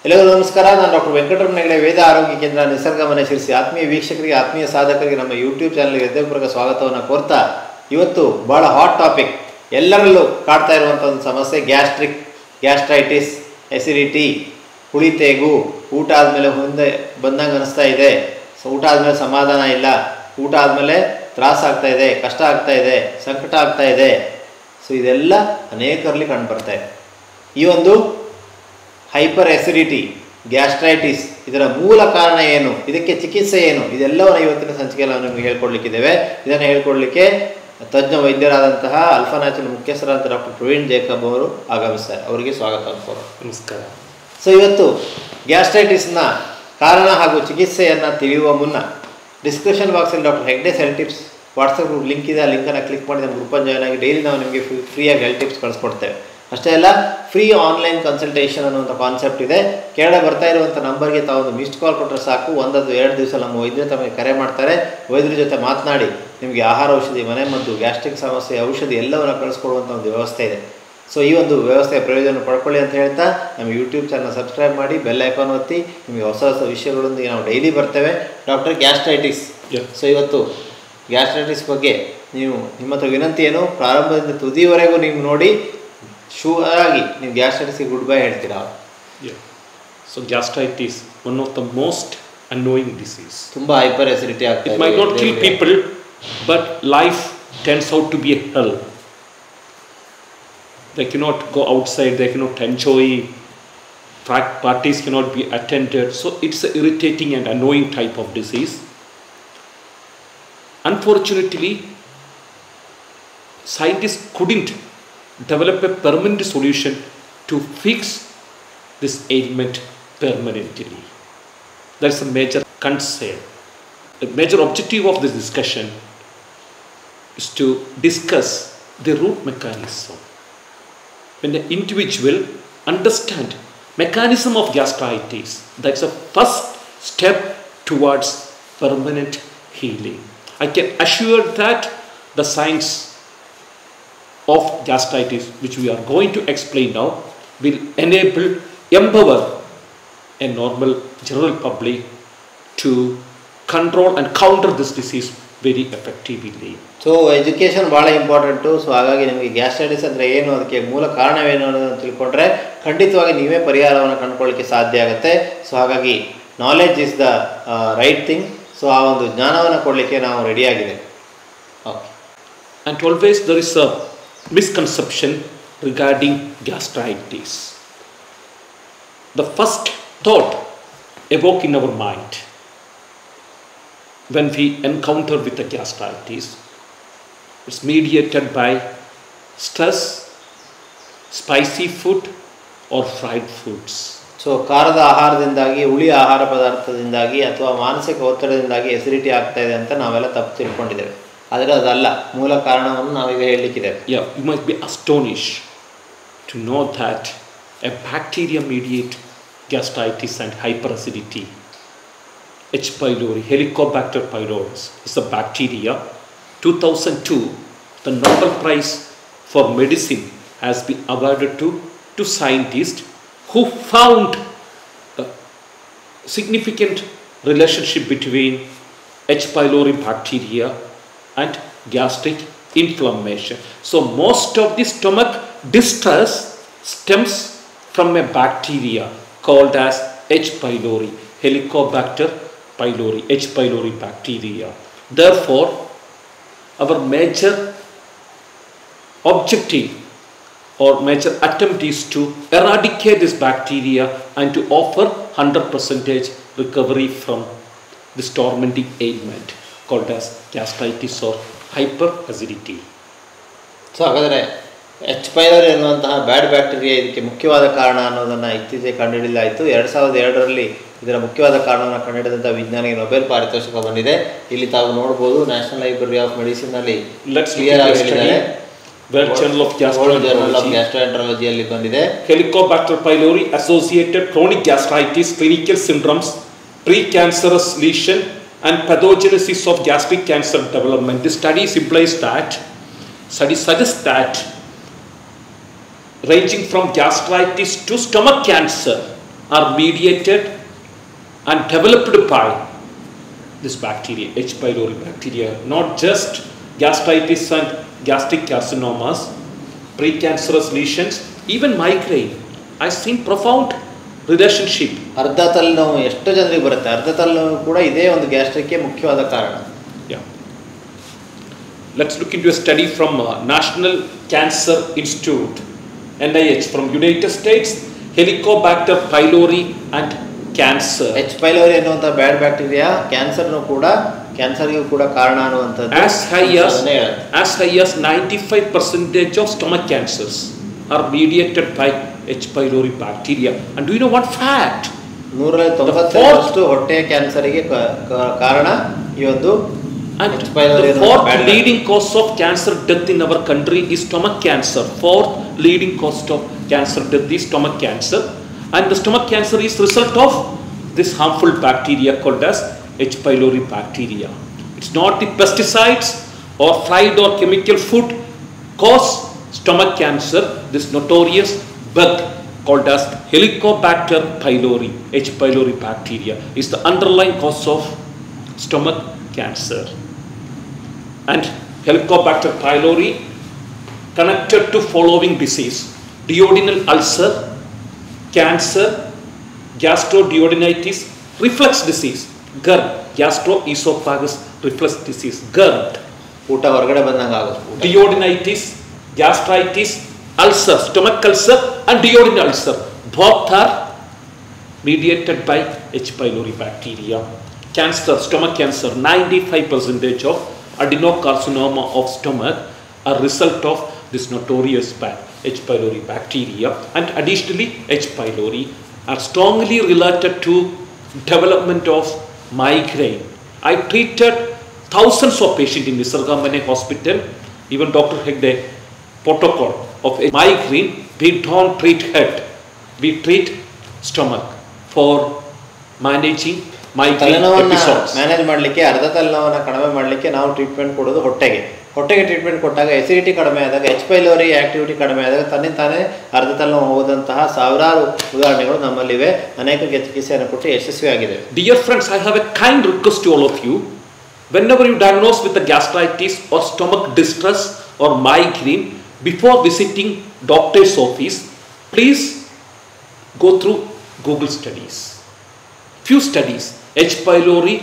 ಎಲ್ಲರಿಗೂ ನಮಸ್ಕಾರ. ನಾನು ಡಾಕ್ಟರ್ ವೆಂಕಟರಮಣ ಹೆಗಡೆ, ವೇದ ಆರೋಗ್ಯ ಕೇಂದ್ರ, ನಿಸರ್ಗ ಮನೆ, ಶಿರ್ಸಿ. ಆತ್ಮೀಯ ವೀಕ್ಷಕರಿಗೆ, ಆತ್ಮೀಯ ಸಾಧಕರಿಗೆ ನಮ್ಮ ಯೂಟ್ಯೂಬ್ ಚಾನಲ್ಗೆ ಹೃದಯಪೂರ್ವಕ ಸ್ವಾಗತವನ್ನು ಕೋರ್ತಾ, ಇವತ್ತು ಭಾಳ ಹಾಟ್ ಟಾಪಿಕ್, ಎಲ್ಲರಲ್ಲೂ ಕಾಡ್ತಾ ಇರುವಂಥ ಒಂದು ಸಮಸ್ಯೆ ಗ್ಯಾಸ್ಟ್ರೈಟಿಸ್, ಎಸಿಡಿಟಿ, ಹುಳಿ ತೇಗು. ಊಟ ಆದಮೇಲೆ ಮುಂದೆ ಬಂದಂಗೆ ಅನಿಸ್ತಾ ಇದೆ, ಊಟ ಆದಮೇಲೆ ಸಮಾಧಾನ ಇಲ್ಲ, ಊಟ ಆದಮೇಲೆ ತ್ರಾಸ ಆಗ್ತಾ ಇದೆ, ಕಷ್ಟ ಆಗ್ತಾ ಇದೆ, ಸಂಕಟ ಆಗ್ತಾ ಇದೆ. ಸೊ ಇದೆಲ್ಲ ಅನೇಕರಲ್ಲಿ ಕಂಡುಬರ್ತಾ ಇದೆ. ಈ ಒಂದು ಹೈಪರ್ ಎಸಿಡಿಟಿ, ಗ್ಯಾಸ್ಟ್ರೈಟಿಸ್, ಇದರ ಮೂಲ ಕಾರಣ ಏನು, ಇದಕ್ಕೆ ಚಿಕಿತ್ಸೆ ಏನು, ಇದೆಲ್ಲವನ್ನು ಇವತ್ತಿನ ಸಂಚಿಕೆಯಲ್ಲಿ ನಾವು ನಿಮಗೆ ಹೇಳ್ಕೊಡ್ಲಿಕ್ಕಿದ್ದೇವೆ. ಇದನ್ನು ಹೇಳ್ಕೊಡ್ಲಿಕ್ಕೆ ತಜ್ಞ ವೈದ್ಯರಾದಂತಹ ಅಲ್ಫಾ ನ್ಯಾಚುರಲ್ ಮುಖ್ಯಸ್ಥರಾದ ಡಾಕ್ಟರ್ ಪ್ರವೀಣ್ ಜೇಕಬ್ ಅವರು ಆಗಮಿಸ್ತಾರೆ. ಅವರಿಗೆ ಸ್ವಾಗತ ಅನ್ಕೋರು. ನಮಸ್ಕಾರ. ಸೊ ಇವತ್ತು ಗ್ಯಾಸ್ಟ್ರೈಟಿಸ್ನ ಕಾರಣ ಹಾಗೂ ಚಿಕಿತ್ಸೆಯನ್ನು ತಿಳಿಯುವ ಮುನ್ನ ಡಿಸ್ಕ್ರಿಪ್ಷನ್ ಬಾಕ್ಸಲ್ಲಿ doctor Hegde health tips WhatsApp group link ಇದೆ. ಆ ಲಿಂಕನ್ನು ಕ್ಲಿಕ್ ಮಾಡಿ ನಮ್ಮ ಗ್ರೂಪನ್ನು ಜಾಯ್ನ್ ಆಗಿ ಡೈಲಿ ನಾವು ನಿಮಗೆ ಫ್ರೀಯಾಗಿ ಹೆಲ್ತ್ ಟಿಪ್ಸ್ ಕಳಿಸ್ಕೊಡ್ತೇವೆ. ಅಷ್ಟೇ ಅಲ್ಲ, ಫ್ರೀ ಆನ್ಲೈನ್ ಕನ್ಸಲ್ಟೇಷನ್ ಅನ್ನುವಂಥ ಕಾನ್ಸೆಪ್ಟ್ ಇದೆ. ಕೆಳಗಡೆ ಬರ್ತಾ ಇರುವಂಥ ನಂಬರ್ಗೆ ತಾವು ಒಂದು ಮಿಸ್ಡ್ ಕಾಲ್ ಕೊಟ್ಟರೆ ಸಾಕು. 1-2 ದಿವಸ ನಮ್ಮ ವೈದ್ಯರು ತಮಗೆ ಕರೆ ಮಾಡ್ತಾರೆ. ವೈದ್ಯರ ಜೊತೆ ಮಾತನಾಡಿ ನಿಮಗೆ ಆಹಾರ ಔಷಧಿ, ಮನೆಮದ್ದು, ಗ್ಯಾಸ್ಟ್ರಿಕ್ ಸಮಸ್ಯೆ ಔಷಧಿ ಎಲ್ಲವನ್ನು ಕಳಿಸ್ಕೊಡುವಂಥ ಒಂದು ವ್ಯವಸ್ಥೆ ಇದೆ. ಸೊ ಈ ಒಂದು ವ್ಯವಸ್ಥೆಯ ಪ್ರಯೋಜನ ಪಡ್ಕೊಳ್ಳಿ ಅಂತ ಹೇಳ್ತಾ, ನಮ್ಮ ಯೂಟ್ಯೂಬ್ ಚಾನಲ್ ಸಬ್ಸ್ಕ್ರೈಬ್ ಮಾಡಿ, ಬೆಲ್ ಐಕಾನ್ ಒತ್ತಿ. ನಿಮಗೆ ಹೊಸ ಹೊಸ ವಿಷಯಗಳೊಂದಿಗೆ ನಾವು ಡೈಲಿ ಬರ್ತೇವೆ. Doctor, gastritis. ಸೊ ಇವತ್ತು ಗ್ಯಾಸ್ಟ್ರೈಟಿಸ್ ಬಗ್ಗೆ ನಿಮ್ಮ ಹತ್ರ ವಿನಂತಿ ಏನು, ಪ್ರಾರಂಭದಿಂದ ತುದಿಯವರೆಗೂ ನೀವು ನೋಡಿ ಶೂರ್ ಆಗಿ ನೀವು ಗ್ಯಾಸ್ಟ್ರೈಟಿಸ್ಗೆ ಗುಡ್ ಬೈ ಹೇಳ್ತೀರಾ? So gastritis one of the most annoying disease. ತುಂಬ ಹೈಪರ್ ಎಸಿಡಿಟಿ ಆಗ್ತದೆ. It might not kill people, but life turns out to be a hell. They cannot go outside, they cannot enjoy, parties cannot be attended. So it's an irritating and annoying type of disease. Unfortunately, scientists couldn't develop a permanent solution to fix this ailment permanently. That's a major concern. The major objective of this discussion is to discuss the root mechanism. When the individual understand mechanism of gastritis, that's a first step towards permanent healing. I can assure that the science of gastritis, which we are going to explain now, will empower a normal general public to control and counter this disease very effectively. So education ಭಾಳ important. So ಹಾಗಾಗಿ ನಿಮಗೆ gastritis ಅಂದರೆ ಏನು, ಅದಕ್ಕೆ ಮೂಲ ಕಾರಣವೇನು ಅನ್ನೋದನ್ನು ತಿಳ್ಕೊಂಡ್ರೆ ಖಂಡಿತವಾಗಿ ನೀವೇ ಪರಿಹಾರವನ್ನು ಕಂಡುಕೊಳ್ಳಿಕ್ಕೆ ಸಾಧ್ಯ ಆಗುತ್ತೆ. ಸೊ ಹಾಗಾಗಿ knowledge is the right thing. So ಆ ಒಂದು ಜ್ಞಾನವನ್ನು ಕೊಡಲಿಕ್ಕೆ ನಾವು ರೆಡಿಯಾಗಿದೆ. Okay. And always there is a misconception regarding gastritis. The first thought evoked in our mind when we encounter with the gastritis, it's mediated by stress, spicy food or fried foods. So ಖಾರದ ಆಹಾರದಿಂದಾಗಿ, ಹುಳಿ ಆಹಾರ ಪದಾರ್ಥದಿಂದಾಗಿ ಅಥವಾ ಮಾನಸಿಕ ಒತ್ತಡದಿಂದಾಗಿ acidity ಆಗ್ತಾ ಇದೆ ಅಂತ ನಾವೆಲ್ಲ ತಪ್ಪು ತಿಳ್ಕೊಂಡಿದ್ದೇವೆ. ಆದರೆ ಅದಲ್ಲ, ಮೂಲ ಕಾರಣವನ್ನು ನಾವೀಗ ಹೇಳಲಿಕ್ಕಿದೆ. Yeah, you might be astonished to know that a bacteria mediate gastritis and hyperacidity. H. pylori, Helicobacter pylori is a bacteria. 2002, the Nobel Prize for Medicine has been awarded to scientists who found a significant relationship between H. pylori bacteria and gastric inflammation. So most of the stomach distress stems from a bacteria called as H. pylori, Helicobacter pylori, H. pylori bacteria. Therefore, our major objective or major attempt is to eradicate this bacteria and to offer 100% recovery from this tormenting ailment called as gastritis or hyperacidity. So ಹಾಗಾದರೆ H. pylori ಎನ್ನುವಂತಹ ಬ್ಯಾಡ್ bacteria ಇದಕ್ಕೆ ಮುಖ್ಯವಾದ ಕಾರಣ ಅನ್ನೋದನ್ನು ಇತ್ತೀಚೆಗೆ ಕಂಡುಹಿಡಿಯಲಾಯಿತು. 2002ರಲ್ಲಿ ಇದರ ಮುಖ್ಯವಾದ ಕಾರಣವನ್ನು ಕಂಡುಹಿಡಿದಂಥ ವಿಜ್ಞಾನಿಗೆ ನೊಬೆಲ್ ಪಾರಿತೋಷಕ ಬಂದಿದೆ. ಇಲ್ಲಿ ತಾವು ನೋಡ್ಬೋದು, ನ್ಯಾಷನಲ್ ಲೈಬ್ರರಿ ಆಫ್ ಮೆಡಿಸಿನಲ್ಲಿ ಕ್ಲಿಯರ್ ಆಗಿ ಹೇಳಿದ್ದಾರೆ. World Journal of Gastroenterology ಬಂದಿದೆ. Helicobacter pylori associated chronic gastritis, clinical symptoms, precancerous lesion and pathogenesis of gastric cancer development. This study suggests that ranging from gastritis to stomach cancer, are mediated and developed by this bacteria, H. pylori bacteria, not just gastritis and gastric carcinomas, precancerous lesions, even migraine. I've seen profound relationship. ಅರ್ಧ ತಲೆನೋವು ಎಷ್ಟು ಜನರಿಗೆ ಬರುತ್ತೆ, ಅರ್ಧ ತಲೆನೋವು ಕೂಡ ಇದೇ ಒಂದು ಗ್ಯಾಸ್ಟ್ರಿಕ್ಗೆ ಮುಖ್ಯವಾದ ಕಾರಣ. Yeah. Let's look into a study from National Cancer Institute, NIH, from United States, Helicobacter pylori and cancer. H. pylori ಅನ್ನುವಂಥ ಬ್ಯಾಡ್ ಬ್ಯಾಕ್ಟೀರಿಯಾ ಕ್ಯಾನ್ಸರ್ಗೂ ಕೂಡ ಕಾರಣ ಅನ್ನುವಂಥದ್ದು. As high as 95% of stomach cancers are mediated by H. pylori bacteria. And do you know one fact? 190% ಹೊಟ್ಟೆ ಕ್ಯಾನ್ಸರಿಗೆ ಕಾರಣ ಈ ಒಂದು H. pylori. The fourth leading cause of cancer death in our country is stomach cancer. Fourth leading cause of cancer death is stomach cancer. And the stomach cancer is result of this harmful bacteria called as H. pylori bacteria. It's not the pesticides or fried or chemical food cause stomach cancer. This notorious bug called as Helicobacter pylori, H. pylori bacteria, is the underlying cause of stomach cancer. And Helicobacter pylori connected to following disease: duodenal ulcer, cancer, gastroduodenitis, reflux disease, GERD, gastroesophagus reflux disease, GERD, ಊಟ ಹೊರಗಡೆ ಬಂದಂಗೆ ಆಗುತ್ತೆ, duodenitis, gastritis, ulcer, stomach ulcer and duodenal ulcer, both are mediated by H. pylori bacteria. Cancer, stomach cancer, 95% of adenocarcinoma of stomach are result of this notorious bad H. pylori bacteria. And additionally, H. pylori are strongly related to development of migraine. I treated thousands of patients in Nisarga Mane hospital. Even Dr. Hegde protocol of migraine, we don't treat head, we treat stomach for managing migraine episodes. Manage ಮಾಡಲಿಕ್ಕೆ, ಅರ್ಧ ತಲೆನೋವನ್ನು ಕಡಿಮೆ ಮಾಡಲಿಕ್ಕೆ ನಾವು treatment ಕೊಡೋದು ಹೊಟ್ಟೆಗೆ treatment ಕೊಟ್ಟಾಗ acidity ಕಡಿಮೆ ಆದಾಗ, H. pylori ಆಕ್ಟಿವಿಟಿ ಕಡಿಮೆ ಆದಾಗ ತಾನೇ ಅರ್ಧ ತಲೆನೋವು ಹೋದಂತಹ ಸಾವಿರಾರು ಉದಾಹರಣೆಗಳು ನಮ್ಮಲ್ಲಿವೆ. ಅನೇಕರಿಗೆ ಚಿಕಿತ್ಸೆಯನ್ನು ಕೊಟ್ಟು ಯಶಸ್ವಿಯಾಗಿದೆ. Dear friends, I have a kind request to all of you. Whenever you diagnose with a gastritis or stomach distress or migraine, before visiting doctor's office, please go through Google studies. Few studies, H. pylori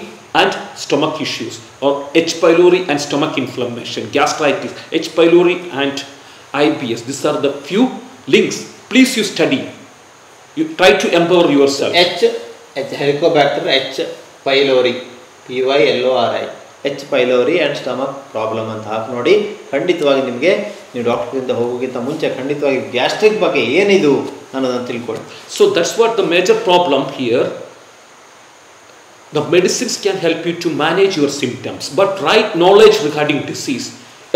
and stomach issues, or H. pylori and stomach inflammation, gastritis, H. pylori and IBS. These are the few links. Please you study. You try to empower yourself. Helicobacter, H. pylori, PYLORI, H. pylori and stomach problem ಅಂತ ಹಾಕಿ ನೋಡಿ. ಖಂಡಿತವಾಗಿ ನಿಮಗೆ ನೀವು ಡಾಕ್ಟರ್ಗಿಂತ ಹೋಗೋಕ್ಕಿಂತ ಮುಂಚೆ ಖಂಡಿತವಾಗಿ gastric ಬಗ್ಗೆ ಏನಿದು ಅನ್ನೋದನ್ನು ತಿಳ್ಕೊಳ್ಳಿ. So that's what the major problem here. The medicines can help you to manage your symptoms, but right knowledge regarding disease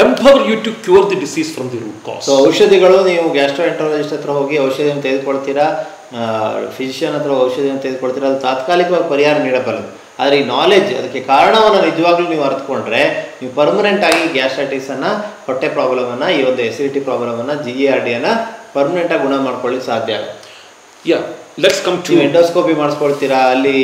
empower you to cure the disease from the root cause. So ಔಷಧಿಗಳು, ನೀವು ಗ್ಯಾಸ್ಟ್ರೋಎಂಟರಾಲಜಿಸ್ಟ್ ಹತ್ರ ಹೋಗಿ ಔಷಧಿಯನ್ನು ತೆಗೆದುಕೊಳ್ತೀರಾ, physician ಹತ್ರ ಔಷಧಿಯನ್ನು ತೆಗೆದುಕೊಳ್ತೀರಾ, ಅದು ತಾತ್ಕಾಲಿಕವಾಗಿ ಪರಿಹಾರ ನೀಡಬಲ್ಲದು. ಆದರೆ ಈ ನಾಲೆಜ್, ಅದಕ್ಕೆ ಕಾರಣವನ್ನು ನಿಜವಾಗ್ಲೂ ನೀವು ಅರ್ಥಕೊಂಡ್ರೆ ನೀವು ಪರ್ಮನೆಂಟ್ ಆಗಿ ಗ್ಯಾಸ್ಟ್ರೈಟಿಸನ್ನು, ಹೊಟ್ಟೆ ಪ್ರಾಬ್ಲಮನ್ನು, ಈ ಒಂದು ಎಸಿಡಿಟಿ ಪ್ರಾಬ್ಲಮನ್ನು, GERDಯನ್ನು ಪರ್ಮನೆಂಟ್ ಆಗಿ ಗುಣ ಮಾಡ್ಕೊಳ್ಳಿಕ್ಕೆ ಸಾಧ್ಯ ಆಗುತ್ತೆ. Let's come to ಎಂಡೋಸ್ಕೋಪಿ ಮಾಡಿಸ್ಕೊಳ್ತೀರಾ, ಅಲ್ಲಿ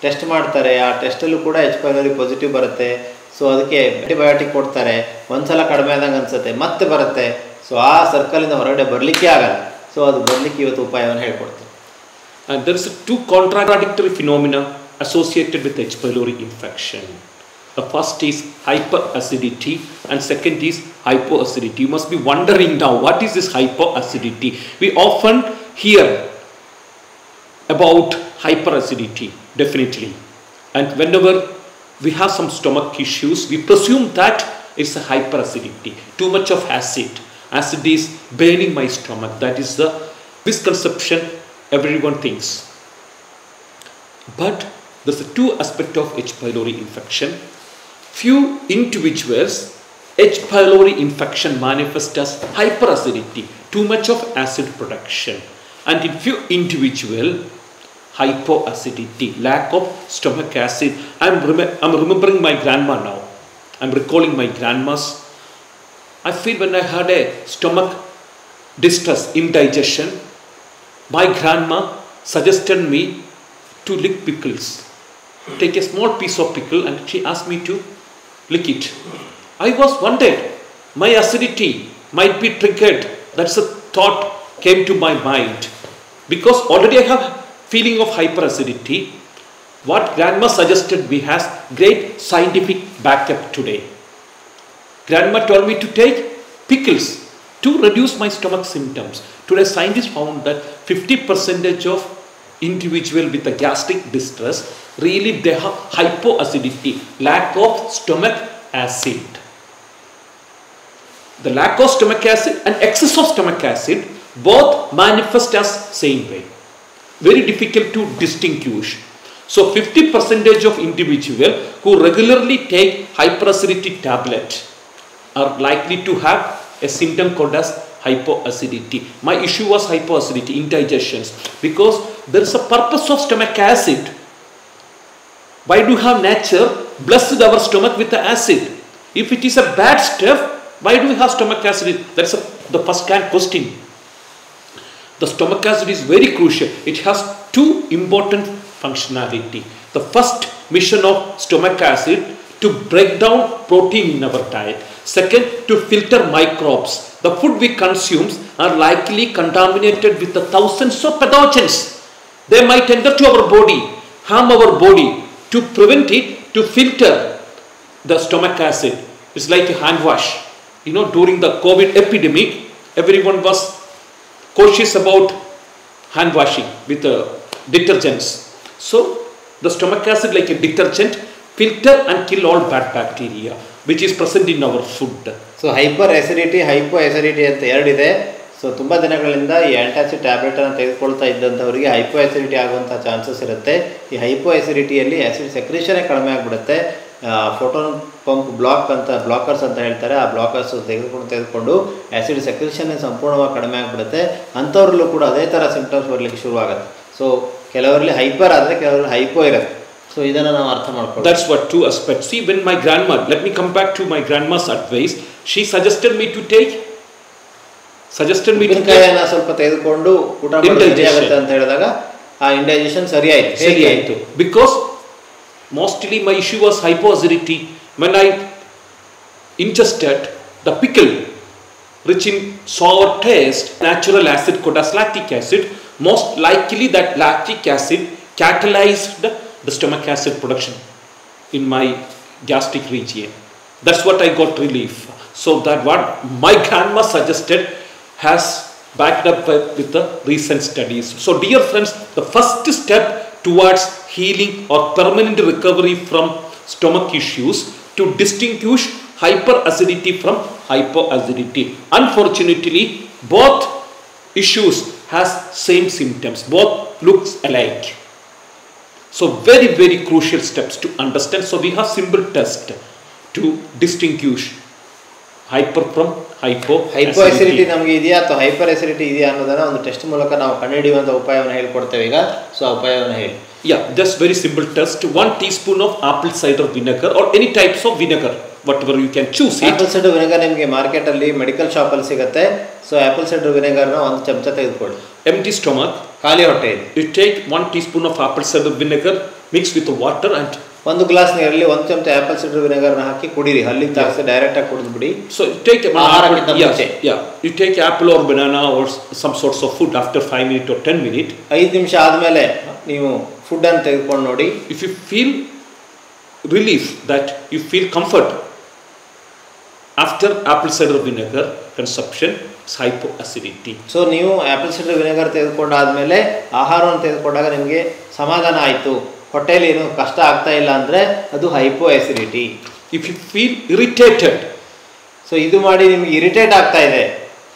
ಟೆಸ್ಟ್ ಮಾಡ್ತಾರೆ, ಆ ಟೆಸ್ಟಲ್ಲೂ ಕೂಡ H. pylori ಪಾಸಿಟಿವ್ ಬರುತ್ತೆ. ಸೊ ಅದಕ್ಕೆ ಆಂಟಿಬಯೋಟಿಕ್ ಕೊಡ್ತಾರೆ, ಒಂದ್ಸಲ ಕಡಿಮೆ ಆದಂಗೆ ಅನಿಸುತ್ತೆ, ಮತ್ತೆ ಬರುತ್ತೆ. ಸೊ ಆ ಸರ್ಕಲಿಂದ ಹೊರಗಡೆ ಬರಲಿಕ್ಕೆ ಆಗಲ್ಲ. ಸೊ ಅದು ಬರಲಿಕ್ಕೆ ಇವತ್ತು ಉಪಾಯವನ್ನು ಹೇಳ್ಕೊಡ್ತೀನಿ. And there is two contradictory phenomena associated with H. pylori infection. The first is hyperacidity and second is hypoacidity. You must be wondering now, what is this hypoacidity? We often hear about hyperacidity, definitely. And whenever we have some stomach issues, we presume that it's a hyperacidity, too much of acid. Acid is burning my stomach. That is the misconception everyone thinks. But there's a two aspect of H. pylori infection. Few individuals, H. pylori infection manifests as hyperacidity, too much of acid production. And in few individual, hypoacidity, lack of stomach acid. I'm remembering my grandma now. I'm recalling my grandma's. I feel when I had a stomach distress, indigestion, my grandma suggested me to lick pickles. Take a small piece of pickle and she asked me to lick it. I was wondered, my acidity might be triggered. That's a thought came to my mind. Because already I have feeling of hyperacidity. What grandma suggested me has great scientific backup today. Grandma told me to take pickles to reduce my stomach symptoms. Today scientists found that 50% of individual with a gastric distress really they have hypoacidity, lack of stomach acid. The lack of stomach acid and excess of stomach acid both manifest as same way. Very difficult to distinguish. So 50% of individual who regularly take hyperacidity tablet are likely to have a symptom called as hypoacidity. My issue was hypoacidity, indigestions, because there is a purpose of stomach acid. Why do you have nature blessed our stomach with the acid? If it is a bad stuff, why do we have stomach acid? That's the first question. The stomach acid is very crucial. It has two important functionality. The first mission of stomach acid to break down protein in our diet. Second, to filter microbes. The food we consume are likely contaminated with the thousands of pathogens. They might enter to our body, harm our body. To prevent it, to filter the stomach acid, it's like a hand wash. You know, during the COVID epidemic, everyone was cautious about hand washing with detergents. So, the stomach acid, like a detergent, filter and kill all bad bacteria, which is present in our food. So, hyperacidity, hypoacidity ಅಂತ ಎರಡಿದೆ. So ತುಂಬ ದಿನಗಳಿಂದ ಈ antacid ಟ್ಯಾಬ್ಲೆಟನ್ನು ತೆಗೆದುಕೊಳ್ತಾ ಇದ್ದಂಥವರಿಗೆ ಹೈಪೋಆಸಿಡಿಟಿ ಆಗುವಂಥ chances ಇರುತ್ತೆ. ಈ ಹೈಪೋಆಸಿಡಿಟಿಯಲ್ಲಿ acid ಸೆಕ್ರೇಷನೇ ಕಡಿಮೆ ಆಗಿಬಿಡುತ್ತೆ. ಫೋಟೋನ್ ಪಂಪ್ ಬ್ಲಾಕರ್ಸ್ ಅಂತ ಹೇಳ್ತಾರೆ. ಆ ಬ್ಲಾಕರ್ಸ್ ತೆಗೆದುಕೊಂಡು ಆ್ಯಸಿಡ್ ಸೆಕ್ರೇಷನ್ ಸಂಪೂರ್ಣವಾಗಿ ಕಡಿಮೆ ಆಗಿಬಿಡುತ್ತೆ. ಅಂಥವ್ರಲ್ಲೂ ಕೂಡ ಅದೇ ಥರ ಸಿಂಪ್ಟಮ್ಸ್ ಬರಲಿಕ್ಕೆ ಶುರುವಾಗುತ್ತೆ. ಸೊ ಕೆಲವರಲ್ಲಿ ಹೈಪರ್ ಆದರೆ ಕೆಲವರಲ್ಲಿ ಹೈಪೋ ಇರುತ್ತೆ. ಸೊ ಇದನ್ನು ನಾವು ಅರ್ಥ ಮಾಡ್ಕೊಳ್ಳೋದು. That's what two aspects. See, when my grandma, let me come back to my grandma's advice. She suggested me to take ಸ್ವಲ್ಪ ತೆಗೆದುಕೊಂಡು ಊಟ ಆಗುತ್ತೆ ಅಂತ ಹೇಳಿದಾಗ ಆ indigestion ಸರಿಯಾಯಿತು. Because mostly my issue was hypoacidity. When I ingested the pickle rich in sour taste, natural acid called as lactic acid, most likely that lactic acid catalyzed the stomach acid production in my gastric region. That's what I got relief. So that what my grandma suggested has backed up with the recent studies. So dear friends, the first step towards healing or permanent recovery from stomach issues to distinguish hyperacidity from hypoacidity. Unfortunately, both issues has same symptoms, both looks alike. So very, very crucial steps to understand. So we have simple test to distinguish hyper from ಹೈಪೋಆಸಿಡಿಟಿ ನಮಗೆ ಇದೆಯಾ ಅಥವಾ hyper acidity ಇದೆಯಾ ಅನ್ನೋದನ್ನ ಒಂದು test ಮೂಲಕ ನಾವು ಕಂಡುಹಿಡಿಯುವಂಥ ಉಪಾಯವನ್ನು ಹೇಳ್ಕೊಡ್ತೇವೆ ಈಗ. So ಆ ಉಪಾಯವನ್ನು ಹೇಳಿ. Just very simple test. 1 teaspoon of apple cider vinegar or any types of vinegar, whatever you can choose. Apple cider vinegar ನಿಮಗೆ ಮಾರ್ಕೆಟಲ್ಲಿ ಮೆಡಿಕಲ್ ಶಾಪಲ್ಲಿ ಸಿಗುತ್ತೆ. ಸೊ ಆಪಲ್ ಸೈಡರ್ ವಿನೆಗರ್ನ ಒಂದು ಚಮಚ ತೆಗೆದುಕೊಳ್ಳಿ. Empty stomach, ಖಾಲಿ ಹೊಟ್ಟೆ. You take 1 teaspoon of apple cider vinegar mixed with water and ಒಂದು ಗ್ಲಾಸ್ ನೀರಲ್ಲಿ 1 ಚಮಚ ಆಪಲ್ ಸೈಡರ್ ವಿನೆಗರ್ನ ಹಾಕಿ ಕುಡಿರಿ. ಅಲ್ಲಿ ತಾಕ್ಸಿ ಡೈರೆಕ್ಟ್ ಆಗಿ ಕುಡಿದ್ಬಿಡಿ. So take you take apple or banana or some sorts of food after 5 minutes or 10 minutes. 5 ನಿಮಿಷ ಆದಮೇಲೆ ನೀವು food ಅನ್ನು ತೆಗೆದುಕೊಂಡು ನೋಡಿ. If you feel relief, that you feel comfort after apple cider vinegar consumption, is hypoacidity. So ನೀವು apple cider vinegar ತೆಗೆದುಕೊಂಡಾದ್ಮೇಲೆ ಆಹಾರವನ್ನು ತೆಗೆದುಕೊಂಡಾಗ ನಿಮಗೆ ಸಮಾಧಾನ ಆಯಿತು, ಹೊಟ್ಟೆಯಲ್ಲಿ ಏನು ಕಷ್ಟ ಆಗ್ತಾ ಇಲ್ಲ ಅಂದರೆ ಅದು ಹೈಪೋಆಸಿಡಿಟಿ. If you feel irritated, so ಇದು ಮಾಡಿ ನಿಮಗೆ ಇರಿಟೇಟ್ ಆಗ್ತಾ ಇದೆ,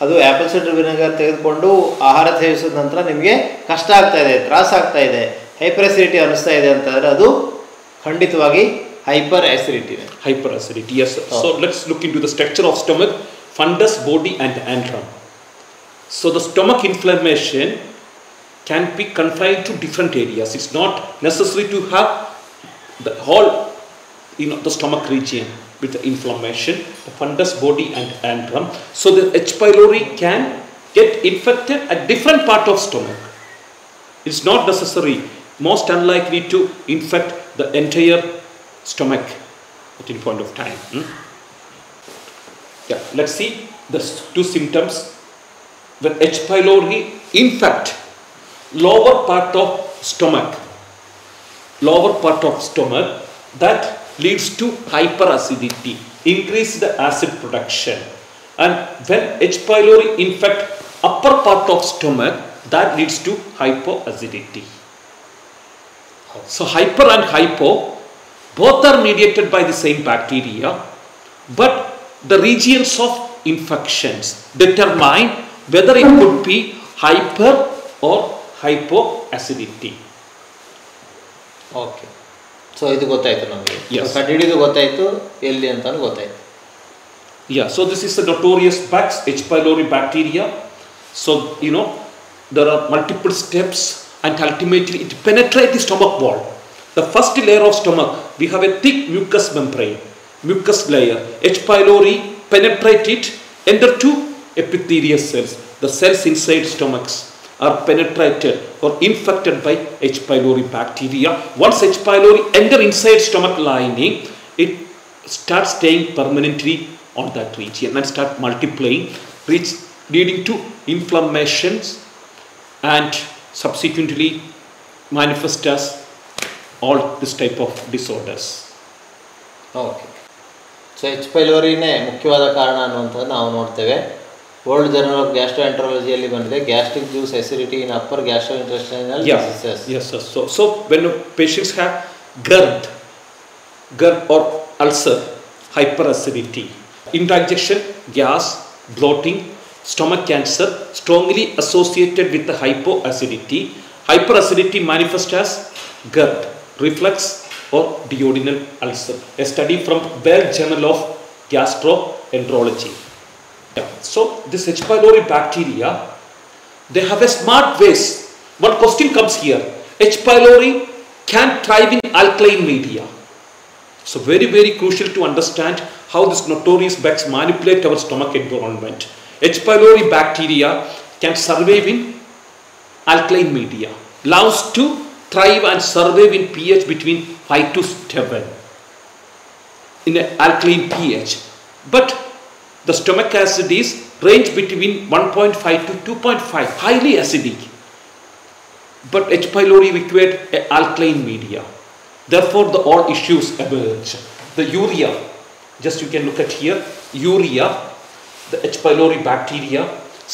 ಅದು ಆಪಲ್ ಸೈಡರ್ ವಿನೆಗರ್ ತೆಗೆದುಕೊಂಡು ಆಹಾರ ಸೇವಿಸಿದ ನಂತರ ನಿಮಗೆ ಕಷ್ಟ ಆಗ್ತಾ ಇದೆ, ತ್ರಾಸ ಆಗ್ತಾ ಇದೆ, ಹೈಪರ್ ಆಸಿಡಿಟಿ ಅನ್ನಿಸ್ತಾ ಇದೆ ಅಂತಂದರೆ ಅದು ಖಂಡಿತವಾಗಿ hyper acidity. Hyperacidity, yes. So let's look into the structure of stomach, fundus, body and antrum. So the stomach inflammation can be confined to different areas. It's not necessary to have the whole, the stomach region with the inflammation, the fundus, body and antrum. So the H. pylori can get infected at different part of stomach. It's not necessary, most unlikely to infect the entire stomach at any point of time. Yeah, let's see the two symptoms. When H. pylori infect lower part of stomach, that leads to hyperacidity, increased acid production. And when H. pylori infect upper part of stomach, that leads to hypoacidity. So hyper and hypo both are mediated by the same bacteria, but the regions of infections determine whether it could be hyper or hypoacidity. Okay. So ಇದು ಗೊತ್ತಾಯ್ತು ನಮಗೆ. Yes. ಕಂಡುಹಿಡಿದು ಗೊತ್ತಾಯ್ತು ಎಲ್ಲಿ ಅಂತ ಗೊತ್ತಾಯ್ತು. Yeah, so this is the notorious Bax H. pylori bacteria. So there are multiple steps and ultimately it penetrates the stomach wall. The first layer of stomach, we have a thick mucus membrane, mucus layer. H. pylori penetrate it, enter to epithelial cells. The cells inside stomachs are penetrated or infected by H. pylori bacteria. Once H. pylori enter inside stomach lining, it starts staying permanently on that region and start multiplying, leading to inflammations and subsequently manifest as all this type of disorders. Okay. So H. pyloriನೇ ಮುಖ್ಯವಾದ ಕಾರಣ ಅನ್ನುವಂಥದ್ದು ನಾವು ನೋಡ್ತೇವೆ. World journal of ಗ್ಯಾಸ್ಟ್ರೋಎಂಟ್ರಾಲಜಿಯಲ್ಲಿ ಬಂದಿದೆ gastric juice acidity in upper gastrointestinal diseases. Yes, sir. So when patients have GERD or ulcer, hyperacidity, indigestion, gas, bloating, stomach cancer strongly associated with the hypoacidity. Hyperacidity manifests as GERD, reflux or duodenal ulcer. A study from World Journal of Gastroenterology. Yeah. So this H. pylori bacteria, they have a smart ways. One question comes here. H. pylori can thrive in alkaline media. So very, very crucial to understand how this notorious Bax manipulate our stomach environment. H. pylori bacteria can survive in alkaline media, loves to thrive and survive in pH between 5 to 7 in an alkaline pH. But the stomach acid is range between 1.5 to 2.5, highly acidic. But H. pylori required an alkaline media. Therefore, all issues emerge. The urea, just you can look at here, urea, the H. pylori bacteria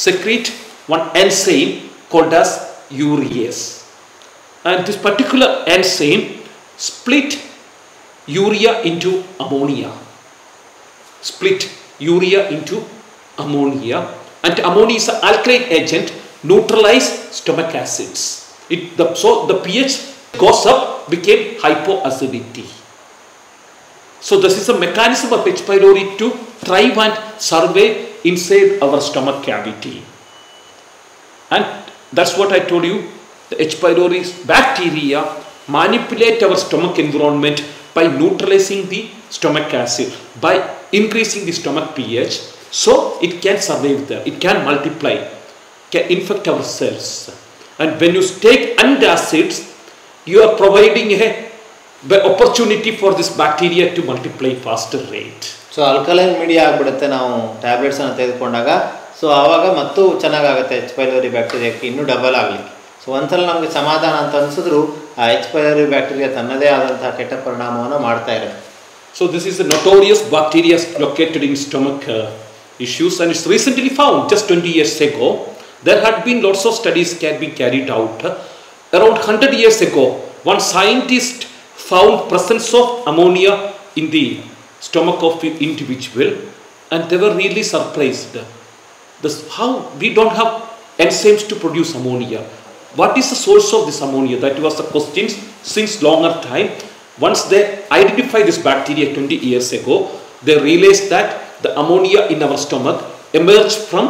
secrete one enzyme called as urease. And this particular enzyme split urea into ammonia. And ammonia is an alkaline agent, neutralize stomach acids. So the pH goes up, became hypoacidity. So this is a mechanism of H. pylori to thrive and survive inside our stomach cavity. And that's what I told you. The H. pylori bacteria manipulate our stomach environment by neutralizing the stomach acid, by increasing the stomach pH, so it can survive there, it can multiply, can infect our cells. And when you take antacids, you are providing a opportunity for this bacteria to multiply faster rate. So alkaline media ಆಗಿಬಿಡುತ್ತೆ ನಾವು tablets ಅನ್ನು ತೆಗೆದುಕೊಂಡಾಗ. So ಆವಾಗ ಮತ್ತು ಚೆನ್ನಾಗಾಗುತ್ತೆ H. pylori ಬ್ಯಾಕ್ಟೀರಿಯಾಕ್ಕೆ ಇನ್ನೂ double ಆಗಲಿಕ್ಕೆ. So ಒಂದ್ಸಲ ನಮಗೆ ಸಮಾಧಾನ ಅಂತ ಅನಿಸಿದ್ರು ಆ H. pylori ಬ್ಯಾಕ್ಟೀರಿಯಾ ತನ್ನದೇ ಆದಂತಹ ಕೆಟ್ಟ ಪರಿಣಾಮವನ್ನು ಮಾಡ್ತಾ ಇರುತ್ತೆ. So this is a notorious bacteria located in stomach issues, and it's recently found just 20 years ago. There had been lots of studies being carried out. Around 100 years ago, one scientist found presence of ammonia in the stomach of an individual, and they were really surprised. How we don't have enzymes to produce ammonia. What is the source of this ammonia? That was the question since longer time. Once they identified this bacteria 20 years ago, they realized that the ammonia in our stomach emerged from